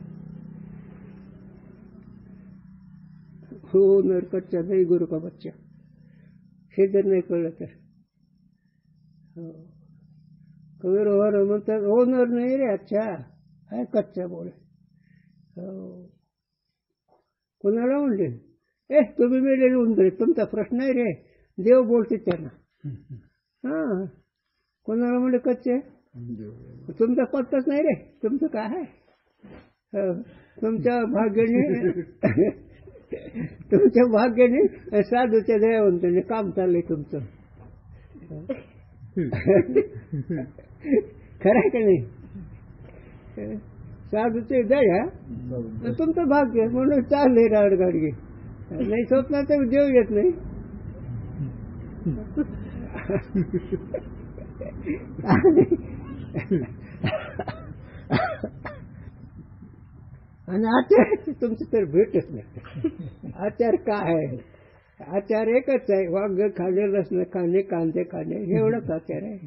हो नर कच्चा नाही गुरु का बच्चा, हे जर नाही कळलं तर. हो कबीर म्हणतात हो नर नाही रे अच्छा है कच्चा बोले. हो कोणाला म्हणले तुम्ही मेलेले उंदरे, तुमचा प्रश्न आहे रे, देव बोलते त्यांना. हा कोणाला म्हणले कच्चे, तुमचा पत्ताच नाही रे, तुमचं काय आहे. तुमच्या भाग्याने साधूच्या दयावंताने काम चाललंय तुमचं. खरं आहे का नाही. साधूचे दया तुमचं भाग्य म्हणून चाललंय राडगाडगे. नाही स्वप्नात देव येत नाही. आणि आचार तुमचं तर भेटच नाही. आचार काय आहे, आचार एकच आहे, वांग खाणे, लसण खाणे, कांदे खाणे, एवढाच आचार आहे.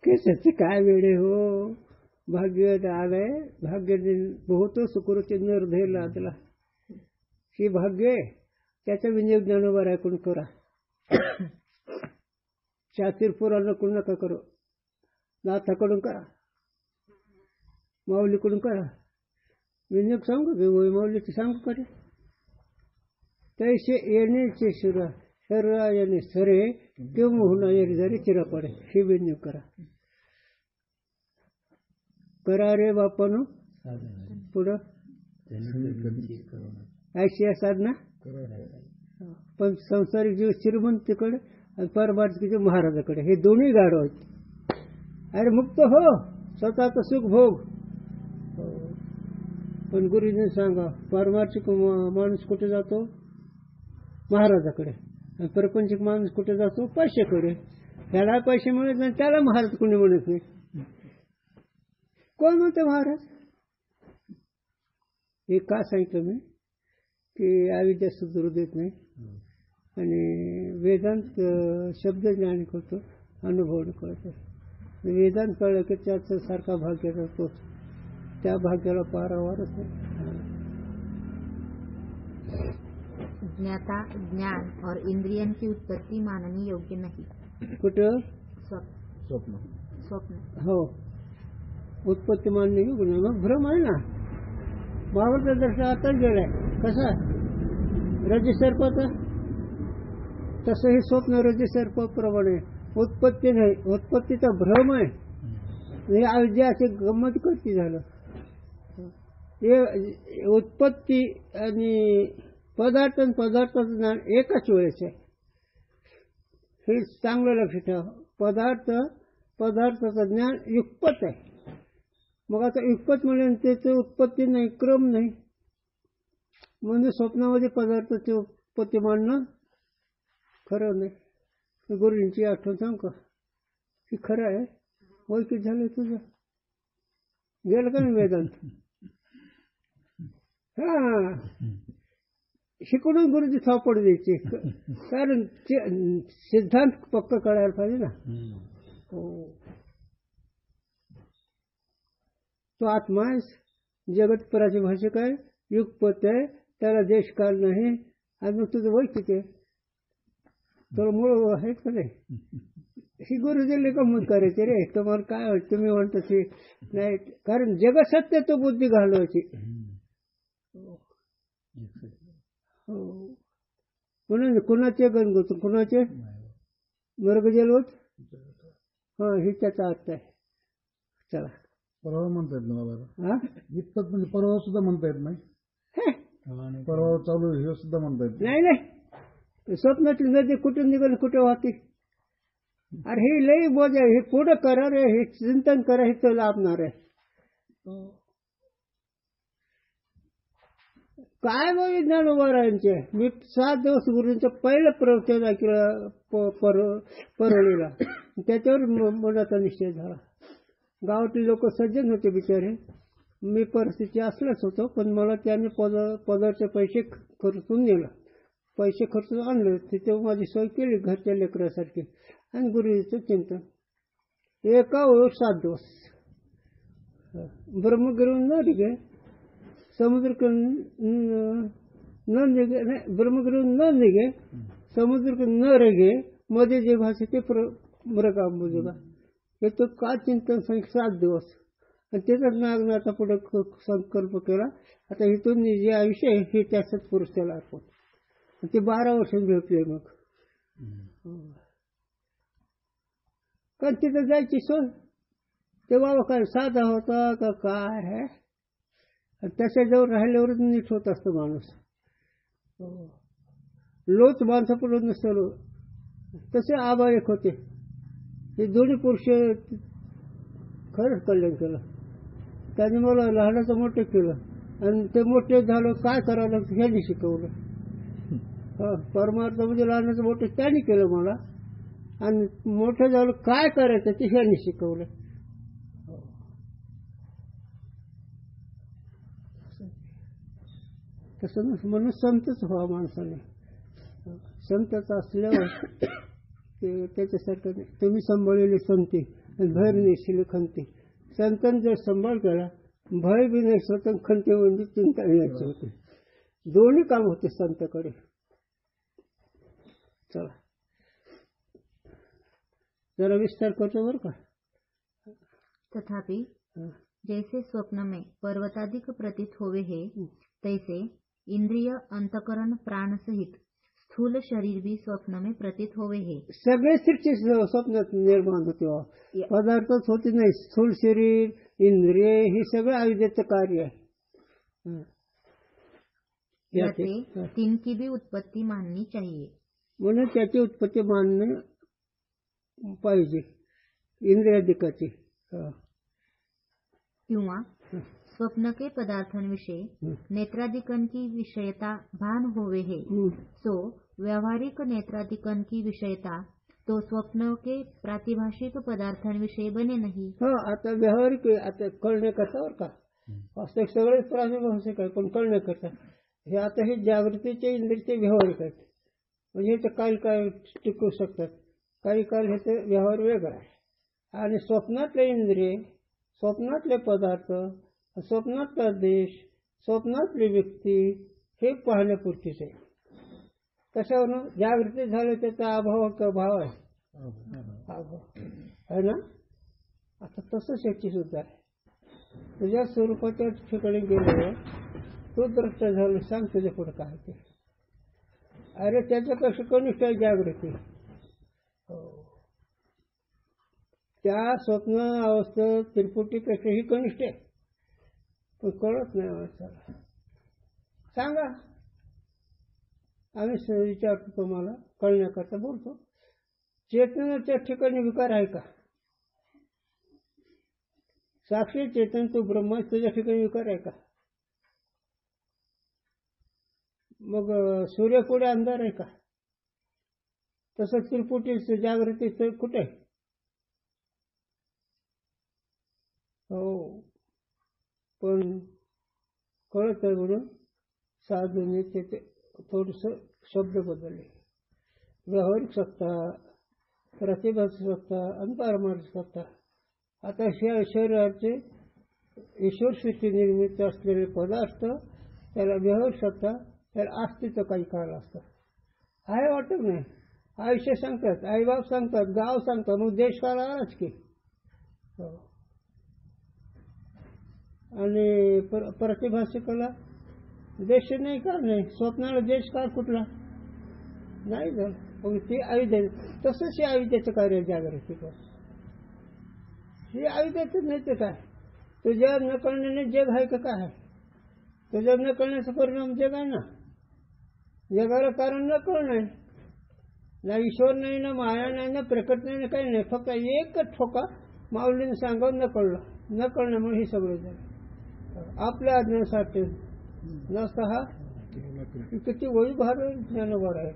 केसाचे काय वेळे हो. भाग्य आलंय, भाग्य बहुत सुकृती निर्धय लादला. ही भाग्य त्याचा विनियोग ज्ञानोबर ऐकून करा. शातीरपुराला कडून नका करू, नाथाकडून करा, माऊलीकडून करा. विनियोग सांगू का माऊलीचं सांगू करे. तैसे येण्याचे शरीरा याने सरे किंवा होणार एक जरी चिरा पडे. हे विनियोग करा. करा रे बापानो पुढं ऐशी साधना. पण संसारिक जीव श्रीमंतीकडे आणि परमार्थिक जीव महाराजाकडे, हे दोन्ही गाडो आहेत. अरे मुक्त हो, स्वतःचं सुख भोग. पण गुरुजीने सांगा परमार्थिक माणूस कुठे जातो, महाराजाकडे. आणि प्रपंचिक माणूस कुठे जातो, पैशाकडे. त्याला पैसे मिळत नाही, त्याला महाराज कोणी म्हणत नाही. कोण म्हणतो महाराज. हे का सांगितलं मी की अविद्या सुधरू देत नाही आणि वेदांत शब्द ज्ञान करतो, अनुभव कळतो. वेदांत कळलं की त्याचा सारखा भाग्य जातो, त्या भाग्याला पारावारच नाही. ज्ञाता ज्ञान और इंद्रियन की उत्पत्ति माननी योग्य नहीं. कुठं स्वप्न स्वप्न हो उत्पत्ती मानणे योग्य नाही. मग भ्रम आहे ना. महाभारत दर्शन आताच गेलाय कसा रजसर्पाचं, तसं हे स्वप्न रजसर्पाप्रमाणे उत्पत्ती नाही, उत्पत्तीचा भ्रम आहे. हे अविद्या असे गंमत करती झालं. हे उत्पत्ती आणि पदार्थाचं ज्ञान एकाच वेळेस आहे. हे चांगलं लक्ष ठेवा. पदार्थाचं ज्ञान युगपत आहे. मग आता युगपत म्हणजे त्याचं उत्पत्ती नाही, क्रम नाही. म्हणजे स्वप्नामध्ये पदार्थाची उत्पत्ती मांडणं खरं नाही. गुरुजींची आठवण सांग का ही खरं आहे. वय किती झालं तुझं, गेलं का नाही वेदांत. हा शिकूनच गुरुजी थापड द्यायची, कारण सिद्धांत पक्क कळायला पाहिजे ना. हो तो आत्मा आहे. जगतपराची भाषा काय युगपत आहे, त्याला देशकाल नाही. आणि मग तुझं वय किती आहे, तुला मूळ आहे का नाही. ही गुरुजीला गंमत करायची रे. तुम्हाला काय तुम्ही म्हणता ते नाही, कारण जग सत्य तो बुद्धी घालवायची. म्हणून कुणाचे गणगोत कुणाचे मर्ग जलवत. हा ही त्याचा अर्थ आहे. चला परवा म्हणता येत नाही मला. हा? इतकंच म्हणजे परवा सुद्धा म्हणता येत नाही. हे, परवा चालू हे सुद्धा म्हणता येत नाही नाही स्वप्नातली नदी कुठून निघाल कुठे वाहते. अरे हे लई बोज आहे. हे पुढं करा रे, हे चिंतन करा, हे तर लाभणार आहे. काय मग ज्ञानोबारायांचे. मी 7 दिवस गुरूंचं पहिलं प्रवचन ऐकलं परळीला. त्याच्यावर मनाचा निश्चय झाला. गावातले लोक सज्जन होते बिचारे. मी परिस्थिती असलंच होतो, पण मला त्याने पदार्थ पैसे खर्चून नेलं. पैसे खर्चून आणले. तिथे माझी सोय केली घरच्या लेकरासारखी. आणि गुरुजीचं चिंतन एका वेळ 7 दिवस. ब्रह्मगिरून न निघे, समुद्र न निघे, नाही ब्रह्मगिरून न निघे, समुद्र न रगे, मध्ये जे भाषे ते मृगांबुजुगा. हे तो का चिंतन 7 दिवस. आणि त्याचाच नागनाथा पुढे संकल्प केला. आता इथून जे आयुष्य आहे हे त्याचाच पुरुष त्याला अर्पण. ते 12 वर्ष भेटले. मग कारण तिथं जायची सोय. ते बाबा काय साधा होता का काय आहे. त्याच्याजवळ राहिल्यावरच नीट होत असतं माणूस. लोच माणसापुढे नसतं. तसे आबा एक होते. हे दोन्ही पुरुष खरंच कल्याण केलं. त्यांनी मला लहानाचं मोठं केलं. आणि ते मोठे झालं काय करावं लागतं ह्यांनी शिकवलं. परमार्थ म्हणजे लहानाचं मोठं त्यांनी केलं मला. आणि मोठं झालं काय करायचं ते ह्यांनी शिकवलं. तसं म्हणून संतच व्हा माणसाने. संतच असल्यावर ते त्याच्यासारखं नाही. तुम्ही सांभाळलेले संती भैर नेशिले खंती. संतांनी जर सांभाळ केला भय बी नाही स्वतः खंती म्हणजे चिंता येण्याची होते. दोन्ही काम होते संताकडे. चला जरा विस्तार करतो बरं का. तथापि जैसे स्वप्न में पर्वताधिक प्रतीत होवे है, तैसे इंद्रिय अंतकरण प्राण सहित स्थूल शरीर भी स्वप्न में प्रतीत होवे है. सगळे सृष्टी स्वप्नात निर्माण होते. पदार्थच होते नाही. स्थूल शरीर इंद्रिय हे सगळं अविद्येचं कार्य आहे. याचे तिनकी भी उत्पत्ति माननी चाहिए. म्हणून त्याची उत्पत्ती मानणे पाहिजे इंद्रियाधिकाची. किंवा स्वप्न के पदार्थन विषय नेत्राधिकन की विषयता भान होवे है, सो व्यावहारिक नेत्राधिकन की विषयता तो स्वप्न के प्रातिभाषिक पदार्थन विषय बने नहीं. आता व्यावहारिक आता कळण्याकरता बरं का. वास्तविक सगळेच प्रातिभाषिक आहे पण कळण्याकरता. हे आता हे जागृतीचे इंद्रियचे व्यावहारिक आहेत. म्हणजे ह्याचं काही काळ टिकू शकतात, काही काळ ह्याचं व्यवहार वेगळा आहे. आणि स्वप्नातले इंद्रिय, स्वप्नातले पदार्थ, स्वप्नातला देश, स्वप्नातली व्यक्ती हे पाहण्यापुरतीच आहे. कशावरून जागृती झालं त्याचा अभाव का भाव आहे. अभाव आहे ना. आता तसंच याची सुद्धा आहे. तुझ्या स्वरूपाच्या ठिकाणी गेल्यावर तो द्रष्ट झालं. सांग तुझ्या पुढे काय ते. अरे त्याच्यापेक्षा कनिष्ठ आहे जागृती. त्या स्वप्न अवस्थेत त्रिपुटीपेक्षा ही कनिष्ठ आहे. पण कळत नाही माणसाला. सांगा आम्ही विचारतो तुम्हाला कळण्याकरता बोलतो. चेतनाच्या ठिकाणी विकार आहे का. साक्षी चेतन तू ब्रह्मा तुझ्या ठिकाणी विकार आहे का. मग सूर्य पुढे अंधार आहे का. तसं त्रिपुटी जागृती कुठे आहे. हो पण कळत आहे म्हणून साधने ते थोडस शब्द बदलले. व्यावहारिक सत्ता, प्रतिभाची सत्ता आणि पारमार्थिक सत्ता. आता शरीराचे ईश्वर सृष्टी निर्मित असलेले पदार्थ त्याला व्यावहारिक सत्ता, त्याला अस्तित्व काही काळ असतं. आहे वाटत नाही. आयुष्य सांगतात, आईबाप सांगतात, गाव सांगतात, मग देश काळ आलाच की. आणि प्रतिभाषिकाला देश नाही काळ नाही. स्वप्नाला देश काळ कुठला नाही झालं. मग ते अविद्या. तसंच हे अविद्याचं कार्य जागृतीकर. हे अविद्याचं नाही ते काय. तुझ्या न कळण्याने जग आहे का काय? तुझ्या न कळण्याचा परिणाम जग आहे ना. जगाला कारण न कळणं आहे. ना ईश्वर नाही, ना माया नाही, ना प्रकट नाही, ना काही नाही. फक्त एकच ठोका माऊलीने सांगावं न कळलं. न कळण्यामुळे हे सगळं झालं. आपल्या अज्ञानासाठी नसता हा किती वैभार ज्ञानोभार आहे.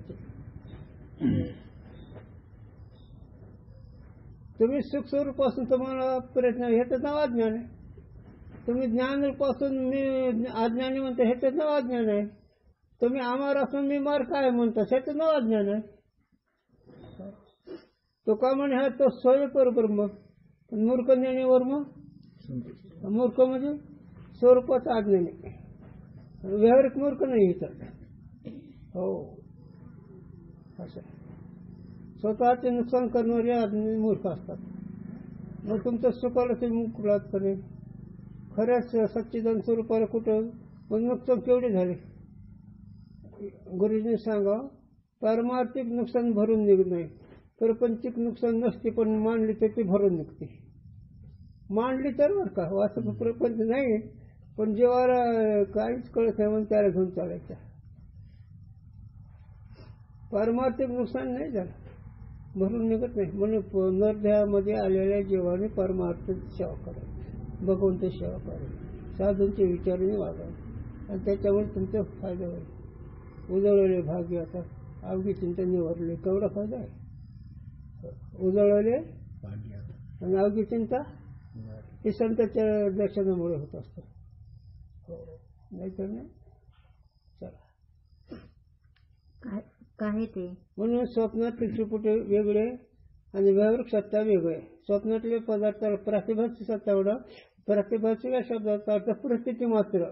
तुम्ही सुख स्वरूपासून तुम्हाला प्रयत्न, ह्याचं नाव अज्ञान आहे. तुम्ही ज्ञानरूपासून मी अज्ञानी म्हणता, ह्याचं नाव अज्ञान आहे. तुम्ही आमार असून मी मार काय म्हणता, ह्याचं नाव अज्ञान आहे. तो का म्हणे हा तो स्वयंपर ब्रह्म. मूर्ख ज्ञानीवर मग मूर्ख म्हणजे स्वरूपाचा अज्ञानी, व्यावहारिक मूर्ख नाही इथं. हो असं स्वतःचे नुकसान करणारे अज्ञानी मूर्ख असतात. मग तुमचं सुखाला तुम्ही मुकुलात करेल. खऱ्याच सच्चिदान स्वरूपाला कुठं मग नुकसान केवढे झाले. गुरुजींनी सांगा, पारमार्थिक नुकसान भरून निघत नाही. प्रपंचिक नुकसान नसते, पण मांडली तर ती भरून निघते. मांडली तर बरं का, वास्तव प्रपंच नाही, पण जेव्हा काहीच कळत नाही म्हणून त्याला घेऊन चालायचं. पारमार्थिक नुकसान नाही झालं, भरून निघत नाही. म्हणून नरदेहामध्ये आलेल्या जीवाने परमार्थ सेवा करावी, भगवंत सेवा करावी, साधूंचे विचाराने वागावे, आणि त्याच्यामुळे तुमचा फायदा होईल. उजळले भाग्य आता अवघी चिंता निवडले, केवढा फायदा आहे. उजळले आणि अवघी चिंता हे संतांच्या दर्शनामुळे होत असतं. हो नाहीतर नाही. चला काय ते म्हणून स्वप्नात त्रिपुटी वेगळे आणि व्यावहारिक सत्ता वेगळे. स्वप्नातले पदार्थाला प्रतिभाची सत्ता एवढा, प्रतिभाची या शब्दाचा अर्थ परिस्थिती मात्र.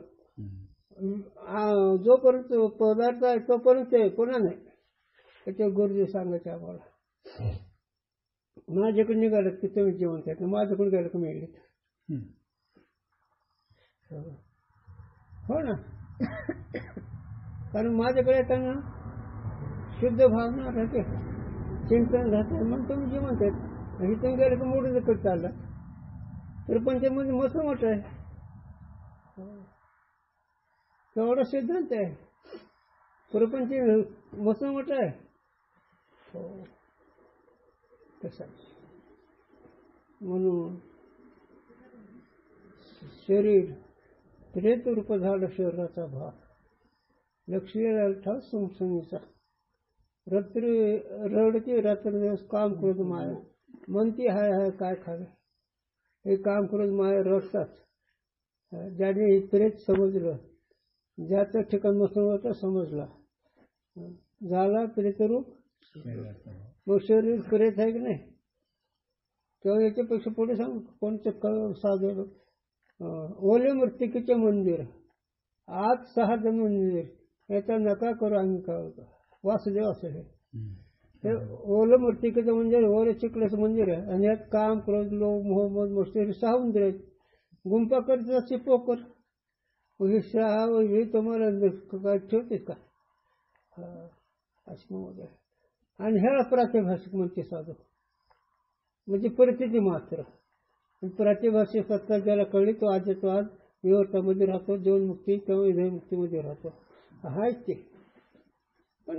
जोपर्यंत पदार्थ आहे तोपर्यंत पुन्हा नाही. त्याच्या गुरुजी सांगायचे आम्हाला, माझ्याकडे निघालं की तुम्ही जिवंत आहेत, माझ्याकडे गेलं की मिळले. हो ना, कारण माझ्याकडे येताना शुद्ध भावना राहते, चिंतन राहते, म्हणून तुम्ही जिवंत आहेत. इथून गेलं की मोठं देखील चालला. प्रपंचामध्ये मोठं मोठं आहे, केवढा सिद्धांत आहे. प्रपंच मोठं मोठं आहे. हो तसं म्हणून शरीर प्रेत रूप झालं शरीराचा भाग. लक्ष्मीला ठाव सुमसुमीचा रात्री रडती, रात्र दिवस काम क्रोध माया म्हणती हाय हाय काय खावे. हे काम क्रोध माया रडतात. ज्याने प्रेत समजलं, ज्याचं ठिकाण नसून होतं समजला, झाला प्रेतरूप. मग शरीर प्रेत आहे की नाही. तेव्हा याच्यापेक्षा पुढे सांग कोणतं साधं ओले मृत्तिकेचे मंदिर, आज 6 जण मंदिर, याचा नका करू आम्ही कळतो. वासुदेव असं हे ओलं मृत्तिकेचं मंदिर, ओले चिकल्याचं मंदिर आहे, आणि यात काम क्रोध लोभ मोह मद मस्ती 6 मंदिर आहेत. गुंपा करत असे पोकर, हे 6 हे तुम्हाला काय ठेवतेस का अशी मग. आणि ह्याला प्रातिभाषिक म्हणते साधू, म्हणजे परिस्थिती मात्र. प्रातिभाषिक सत्ता ज्याला कळली तो आज विवर्तामध्ये राहतो, जीवनमुक्ती किंवा विधयमुक्तीमध्ये राहतो. हाच ते. पण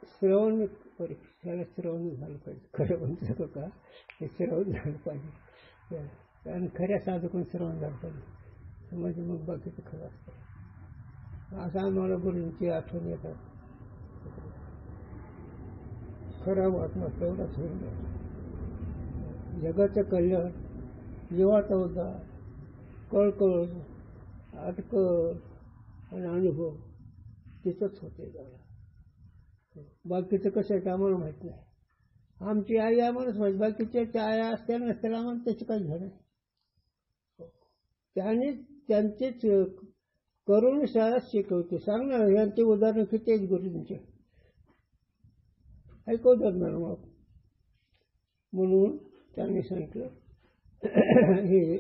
श्रवण त्याला श्रवण झालं पाहिजे. खरं म्हणतो का, हे श्रवण झालं पाहिजे, आणि खऱ्या साधूकडून श्रवण झालं पाहिजे, म्हणजे मग बाकीचं खरं असतं. असं आम्हाला गुरूंची आठवण येतात. खरा महात्मा तेवढाच होईल. जगाचं कल्याण, जीवाचा उद्धार, कळकळ, अटकळ आणि अनुभव तिथंच होते. बाकीचं कसं आहे आम्हाला माहीत नाही. आमची आई आम्हालाच माहीत, बाकीच्या आया असत्या नसत्याला आम्हाला त्याची काही झालं नाही. त्याने त्यांचेच करून शाळा शिकवते. सांगणार यांचे उदाहरण किती आहेत गुरुजींचे, ऐकव धरणार. मग म्हणून त्यांनी सांगितलं हे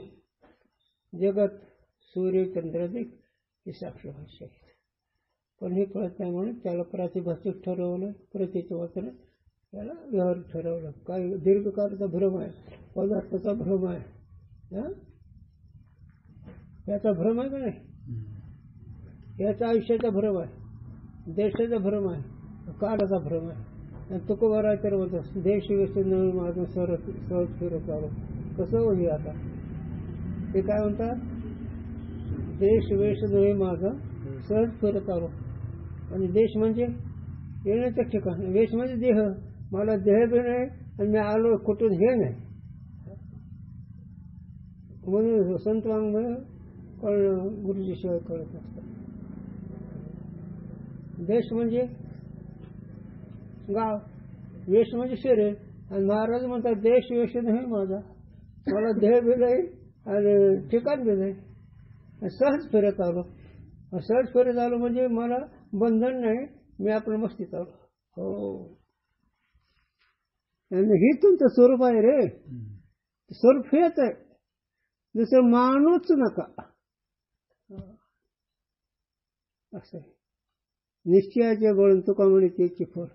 जगत सूर्य चंद्राधिक हे साक्षभाष्य आहेत, पण हे कळत नाही म्हणून त्याला प्रातिभाषिक ठरवलं, प्रतीचं वाचन त्याला व्यवहारिक ठरवलं. काही दीर्घकाळाचा भ्रम आहे, पदार्थाचा भ्रम आहे. याचा भ्रम आहे का नाही? याचा आयुष्याचा भ्रम आहे, देशाचा भ्रम आहे, काळाचा भ्रम आहे. आणि तुकोबाराय तर म्हणतो देश व्यसन नवीन माझं सहज फिरत आलो. कसं होईल आता? ते काय म्हणतात? देश वेश नव्हे माझं सहज फिरत आलो. आणि देश म्हणजे येण्याचं ठिकाण, वेश म्हणजे देह. मला देह बी नाही आणि मी आलो कुठून हे नाही. म्हणून संत वाङ्मय कळणं गुरुजीशिवाय कळत नसतं. देश म्हणजे गाव, वेश म्हणजे शरीर. आणि महाराज म्हणतात देश वेश नाही माझा, मला देह बी नाही आणि ठिकाण बी नाही. सहज फिरत आलो. सहज फिरत आलो म्हणजे मला बंधन नाही, मी आपलं मस्तीत आलो. हो, आणि हे तुमचं स्वरूप आहे रे. स्वरूप हेच आहे, दुसरं मानूच नका. असं आहे. निश्चयाचे बळून तुका म्हणे त्याची फळ.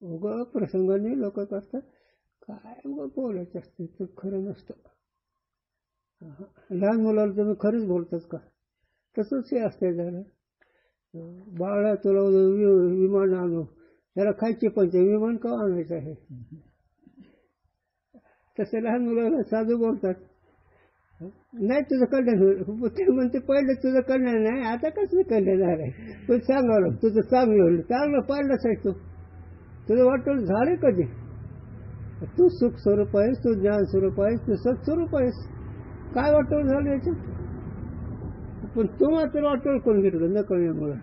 उग प्रसंगाने लोक करतात काय उग बोलायचं असतं, ते खरं नसतं. लहान मुलाला तुम्ही खरंच बोलतात का? तसंच हे असतंय. झालं बाळा तुला विमान आणू, त्याला खायचे पंच, विमान का आणायचं आहे? तसे लहान मुलाला साधू बोलतात, नाही तुझं कल्याण होईल. ते म्हणते पहिलं तुझं कल्याण नाही, आता कसं कल्याण आहे? तू सांगावं तुझं चांगलं होईल. चांगलं पाहिलंच आहे तू, तुझं वाटलं झाले कधी? तू सुख स्वरूप आहेस, तू ज्ञान स्वरूप आहेस, तू सत स्वरूप आहेस. काय वाटोळ झालं याच्यात? पण तू मात्र वाटोळ कोण घेतलं न कळण्यामुळे.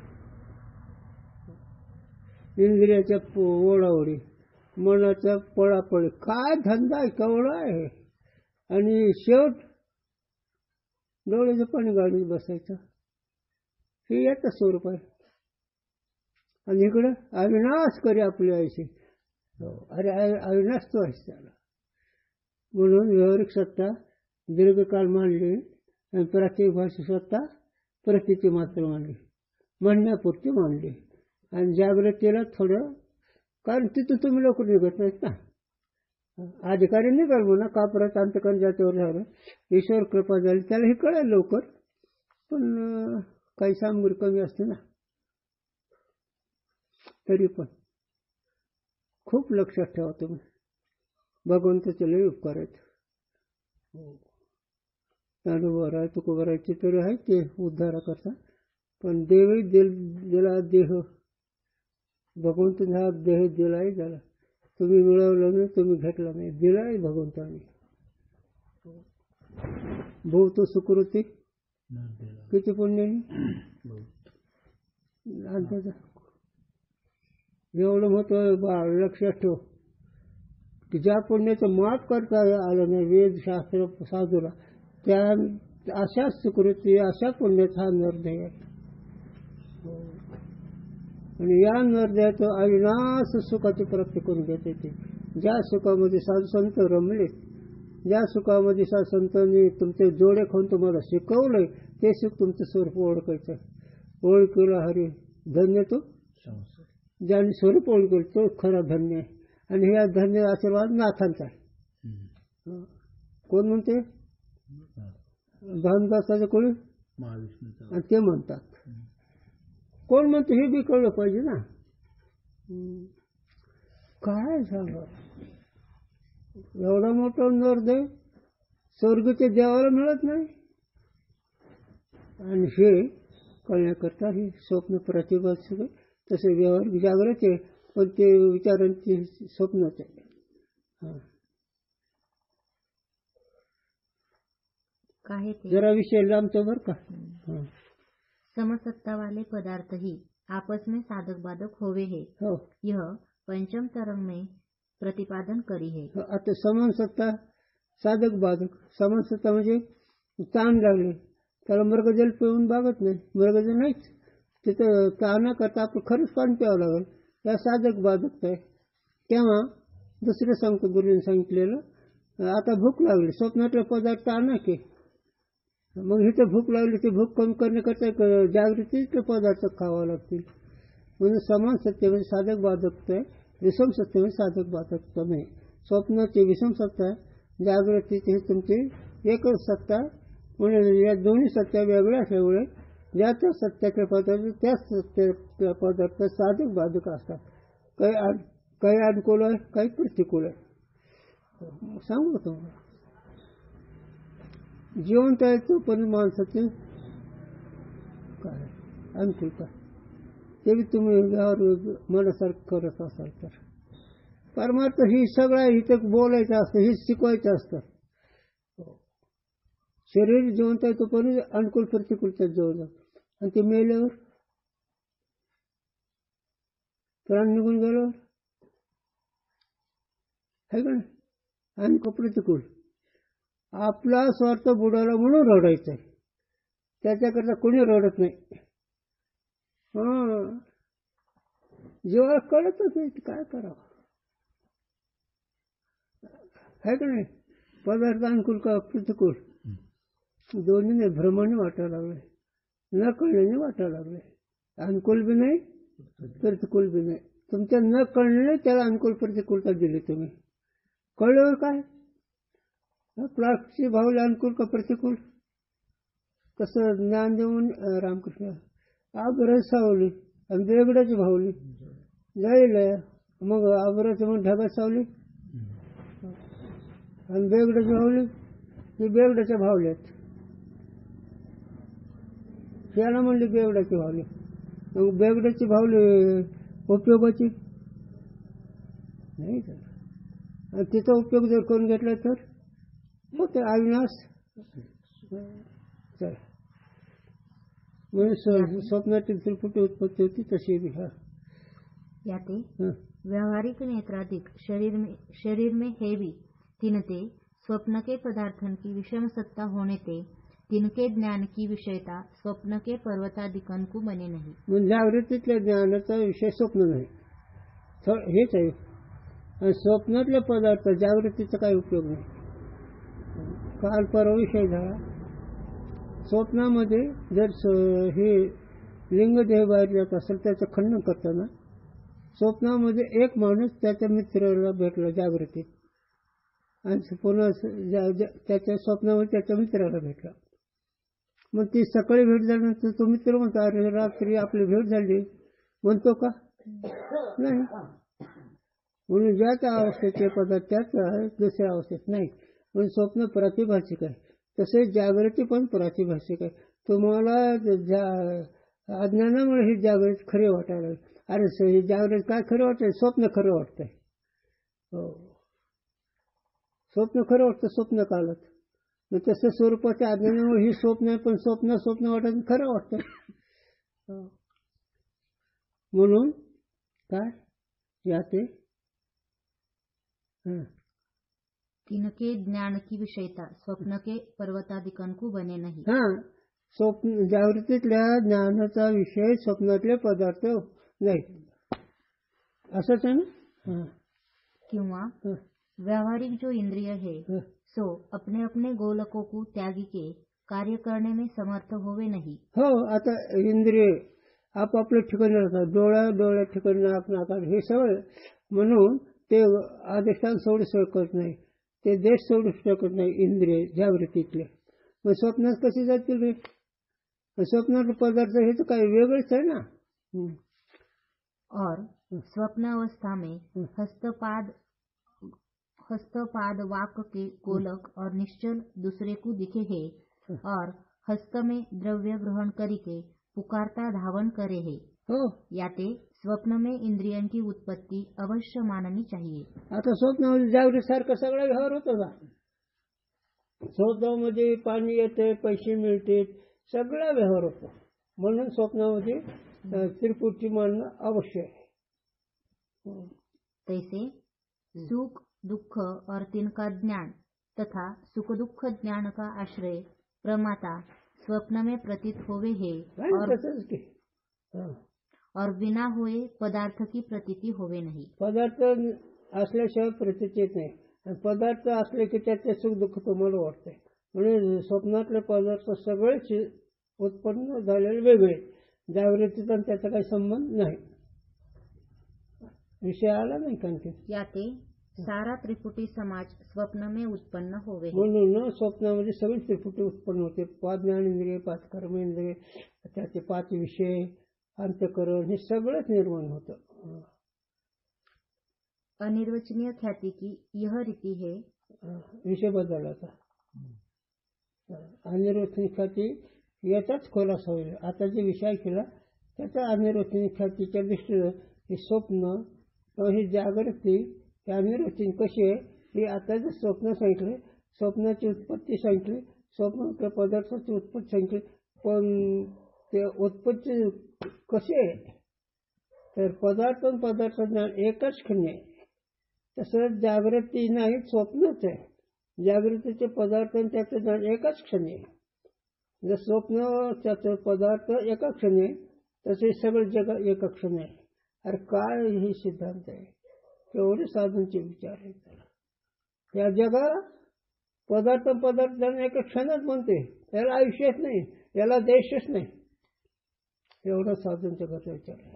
इंद्रियाच्या ओढाओढी, मनाचा पळापळी, काय धंदा केवढा आहे. आणि शेवट डोळ्याचं पाणी गाडीत बसायचं, हे याचं स्वरूप आहे. आणि इकडं अविनाश करी आपली आयुष्य. अरे अविनाश तो आहेस त्याला. म्हणून व्यावहारिक सत्ता दीर्घकाळ मांडली आणि प्रातिक भाषा सत्ता प्रतीची मात्र मांडली, म्हणण्यापुरती मांडली. आणि जागृतीला थोडं, कारण तिथं तुम्ही लोक निघत नाहीत ना. अधिकारी निघाल म्हणा, का परत अंतकरण जातीवर झालं, ईश्वर कृपा झाली, त्याला हे कळेल लवकर. पण काही सामग्री कमी असते ना. तरी पण खूप लक्षात ठेवा तुम्ही, भगवंताचे लय उपकार आहेत. ज्ञानोबा तुकोबारायचे तरी आहेत ते उद्धारा करता. पण देवही दिला देह, भगवंताने हा देह दिलाही झाला. तुम्ही मिळवलं नाही, तुम्ही घेतला नाही, दिलाही भगवंताने. भोवतो सुकृती किती पुण्याने एवढं महत्व बाळ लक्षात ठेव की ज्या पुण्याचं माफ करता आलं नाही वेदशास्त्र साधूला, त्या अशाच सुकृती, अशा पुण्याचा हा निर्णय आहे. आणि या निर्णयाचं अविनाश सुखाची प्राप्ती करून घेता येते. ज्या सुखामध्ये साधू संत रमले, ज्या सुखामध्ये साधू संतांनी तुमचे जोडे खाऊन तुम्हाला शिकवलंय, ते सुख तुमचं स्वरूप ओळखायचं. ओळखीला हरी धन्य तो, ज्याने स्वरूप ओळखेल तो खरा धन्य आहे. आणि हे धन्य आशीर्वाद नाथांचा आहे. कोण म्हणते? भानदासाचे कोणी, आणि ते म्हणतात. कोण म्हणते हे बी कळलं पाहिजे ना. काय सांगा, एवढा मोठा निर्दय स्वर्गच्या देवाला मिळत नाही. आणि हे कळण्याकरता हे स्वप्न प्रतिभा सगळं तसे व्यवहार जागृत आहे, पण ते विचारांची स्वप्नच आहे. जरा विषय लांबतो बर का. समसत्ता वाले पदार्थ ही आपस में साधक बाधक होवे है, यह पंचम तरंग में प्रतिपादन करी है. आता समसत्ता साधक बाधक, समसत्ता म्हणजे ताण लागले त्याला मृगजल पिऊन बागत नाही, मृगजल नाहीच तिथं ताणा करता आपण खरंच पाणी प्यावं लागेल, त्या साधक बाधक आहे. तेव्हा दुसरं सांगतो, गुरुने सांगितलेलं, आता भूक लागली, स्वप्नातला पदार्थ आणा की, मग इथं भूक लागली, ती भूक कमी करण्याकरता जागृतीचे पदार्थ खावा लागतील. म्हणून समान सत्य म्हणजे साधक बाधकता आहे, विषम सत्य म्हणजे साधक बाधकता नाही. स्वप्नाची विषम सत्ता आहे, जागृतीची ही तुमची एकच सत्ता, म्हणून या दोन्ही सत्या वेगळ्या असल्यामुळे ज्या त्या सत्याचे पदार्थ त्याच सत्याचे पदार्थ साधक बाधक असतात. काही अनुकूल आहे, काही प्रतिकूल आहे. सांगू तुम्हाला जिवंत आहे तो पण माणसाचे काय अनुकूलता ते बी तुम्ही मनासारखं करत असाल तर. परमार्थ ही सगळं इथं बोलायचं असतं, हे शिकवायचं असतं. शरीर जिवंत आहे तो पण अनुकूल प्रतिकूलच्या जवळ आणि ते मेल्यावर प्राण निघून गेल्यावर आहे का नाही अनुकूल प्रतिकूल. आपला स्वार्थ बुडाला म्हणून रडायचं आहे, त्याच्याकरता कोणी रडत नाही. जेव्हा कळतच नाही काय करावं आहे का नाही. पदार्थ अनुकूल का प्रतिकूल दोन्हीने भ्रमाने वाटायला लागले, न कळण्याने वाटायला लागले. अनुकूल बी नाही प्रतिकूल बी नाही. तुमच्या न कळण्याने त्याला अनुकूल प्रतिकूलता दिली. तुम्ही कळल्यावर काय प्लास्टिकची भावले अनुकूल का प्रतिकूल कसं ज्ञान देऊन रामकृष्ण आग्रह सावली आणि बेगडाची भावली जाईल. मग आग्रहाची मग ढगात सावली आणि बेगडाची भावली ही बेगडाच्या भावल्यात. त्याला म्हणली बेगडाची भावली. मग बेगडाची भावली उपयोगाची नाही तर आणि तिचा उपयोग जर करून घेतला तर मग ते अविनाश. म्हणजे स्वप्नातील त्रिपुटी उत्पत्ती होती तशी भी. याते व्यावहारिक नेत्राधिक शरीर में है भी तिनते स्वप्न के पदार्थन की विषम सत्ता होने ते तिनके ज्ञान की विषयता स्वप्न के पर्वताधिकन को बने नहीं. म्हणजे जागृतीतल्या ज्ञानाचा विषय स्वप्न नाही हेच आहे. आणि स्वप्नातले पदार्थ जागृतीचा काही उपयोग नाही. काल परवा विषय झाला स्वप्नामध्ये जर हे लिंगदेह बाहेर जात असेल त्याचं खंडन करताना स्वप्नामध्ये एक माणूस त्याच्या मित्राला भेटला जागृतीत आणि पुन्हा त्याच्या स्वप्नामध्ये त्याच्या मित्राला भेटला. मग ती सकाळी भेट झाल्यानंतर तो मित्र म्हणतो अरे रात्री आपली भेट झाली म्हणतो का नाही. म्हणून ज्या त्या अवस्थेचे पदार्थ त्याच आहे दुसऱ्या अवस्थेत नाही. म्हणून स्वप्न प्रातिभाषिक आहे तसेच जागृती पण प्रातिभाषिक आहे. तुम्हाला अज्ञानामुळे ही जागृती खरे वाटायला लागली. अरे ही जागृती काय खरं वाटतंय स्वप्न खरं वाटतंय. हो स्वप्न खरं वाटतं स्वप्न कालात. मग तसं स्वरूपाच्या अज्ञानामुळे ही स्वप्न आहे पण स्वप्न वाटत खरं वाटतं. म्हणून काय याते तिनके ज्ञान की विषयता स्वप्न के पर्वताधिकन को बने नहीं. स्वप्न जागृतीतल्या ज्ञानाचा विषय स्वप्नातले पदार्थ नाही असंच आहे ना. किंवा व्यावहारिक जो इंद्रिय है सो अपने अपने गोलकों को त्यागी के कार्य करने में समर्थ होवे नहीं. हो आता इंद्रिय आपापल्या ठिकाणी राहतात. डोळ्या ठिकाणी नाक हे सगळं म्हणून ते अधिष्ठान सोडू शकत नाही, ते देश सोडू शकत नाही इंद्रिय जागृतीतले. मग स्वप्नात कसे जातील रे. स्वप्नात पदार्थ हे तर काही वेगळेच आहे ना. और स्वप्न अवस्था में हस्तपाद वाक के गोलक और निश्चल दूसरे को दिखे है और हस्त में द्रव्य ग्रहण करके पुकारता धावन करे है. हो याते स्वप्न में इंद्रियन की उत्पत्ति अवश्य माननी चाहिए. आता स्वप्नामध्ये जागृत सारखा सगळा व्यवहार होतो का. स्वप्नामध्ये पाणी येते, पैसे मिळते, सगळा व्यवहार होतो. म्हणून स्वप्नामध्ये त्रिपुटी मानणं आवश्यक आहे. तैसे सुख दुख और तिनका ज्ञान तथा सुख दुख ज्ञान का आश्रय प्रमाता स्वप्न में प्रतीत होवे है और बिना हुए पदार्थ की प्रतीति होवे नहीं. पदार्थ असल्याशिवाय प्रतीत येत नाही आणि पदार्थ असले की त्याचे सुख दुःख तुम्हाला वाटतंय. म्हणजे स्वप्नातले पदार्थ सगळेच उत्पन्न झालेले वेगळे. जागृतीचा त्याचा काही संबंध नाही. विषय आला नाही. कारण याते सारा त्रिपुटी समाज स्वप्न में उत्पन्न होवे. म्हणून स्वप्नामध्ये सगळी त्रिपुटी उत्पन्न होते. 5 ज्ञानेंद्रिय, 5 कर्मेंद्रिय, त्याचे 5 विषय, अंतःकरण, हे सगळंच निर्माण होतं. अनिर्वचनीय ख्याति की यह रीति है. विषय बदलला आता. अनिर्वचनीय ख्याती याचाच खुलासा होईल. आता जे विषय केला त्याचा अनिर्वचनीय ख्यातीच्या दृष्टीनं हे स्वप्न किंवा ही जागृती, ही अनिर्वचनीय कशी आहे हे आता जे स्वप्न सांगितले, स्वप्नाची उत्पत्ती सांगितली, स्वप्न पदार्थाची उत्पत्ती सांगितली. पण ते उत्पत्ती कशी आहे तर पदार्थ ज्ञान एकाच क्षणी आहे. तसं जागृती नाही, स्वप्नच आहे. जागृतीचे पदार्थ आणि त्याचं ज्ञान एकाच क्षणी आहे. जर स्वप्न त्याचं पदार्थ एका क्षणी आहे तसे सगळं जग एका क्षणी आहे. अरे काय हे सिद्धांत आहे, केवढे साधूंचे विचार आहेत. त्या जगाला पदार्थ ज्ञान एका क्षणात म्हणते, याला आयुष्यच नाही, याला देशच नाही. एवढा साधूंच्या कथा विचार आहे.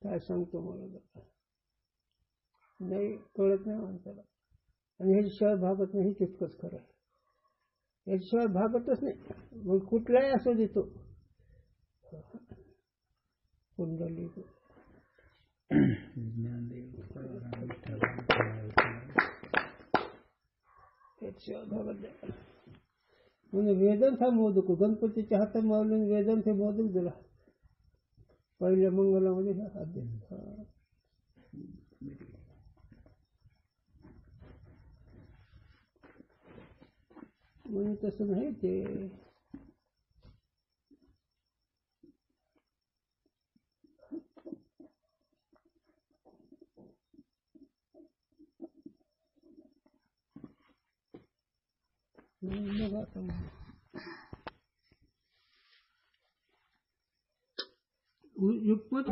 काय सांगतो मला नाही कळत नाही माणसाला. आणि ह्याच्याशिवाय भागत नाही, तितकंच खरं आहे. याच्याशिवाय भागतच नाही. मग कुठलाही असो देतो कुंडली त्याच्याशिवाय भागत नाही. म्हणून वेदांत हा मोदक, गणपतीच्या हातात मावळून वेदांत हे मोदक दिला पहिल्या मंगलामध्ये. म्हणून तसं नाही ते. युगपत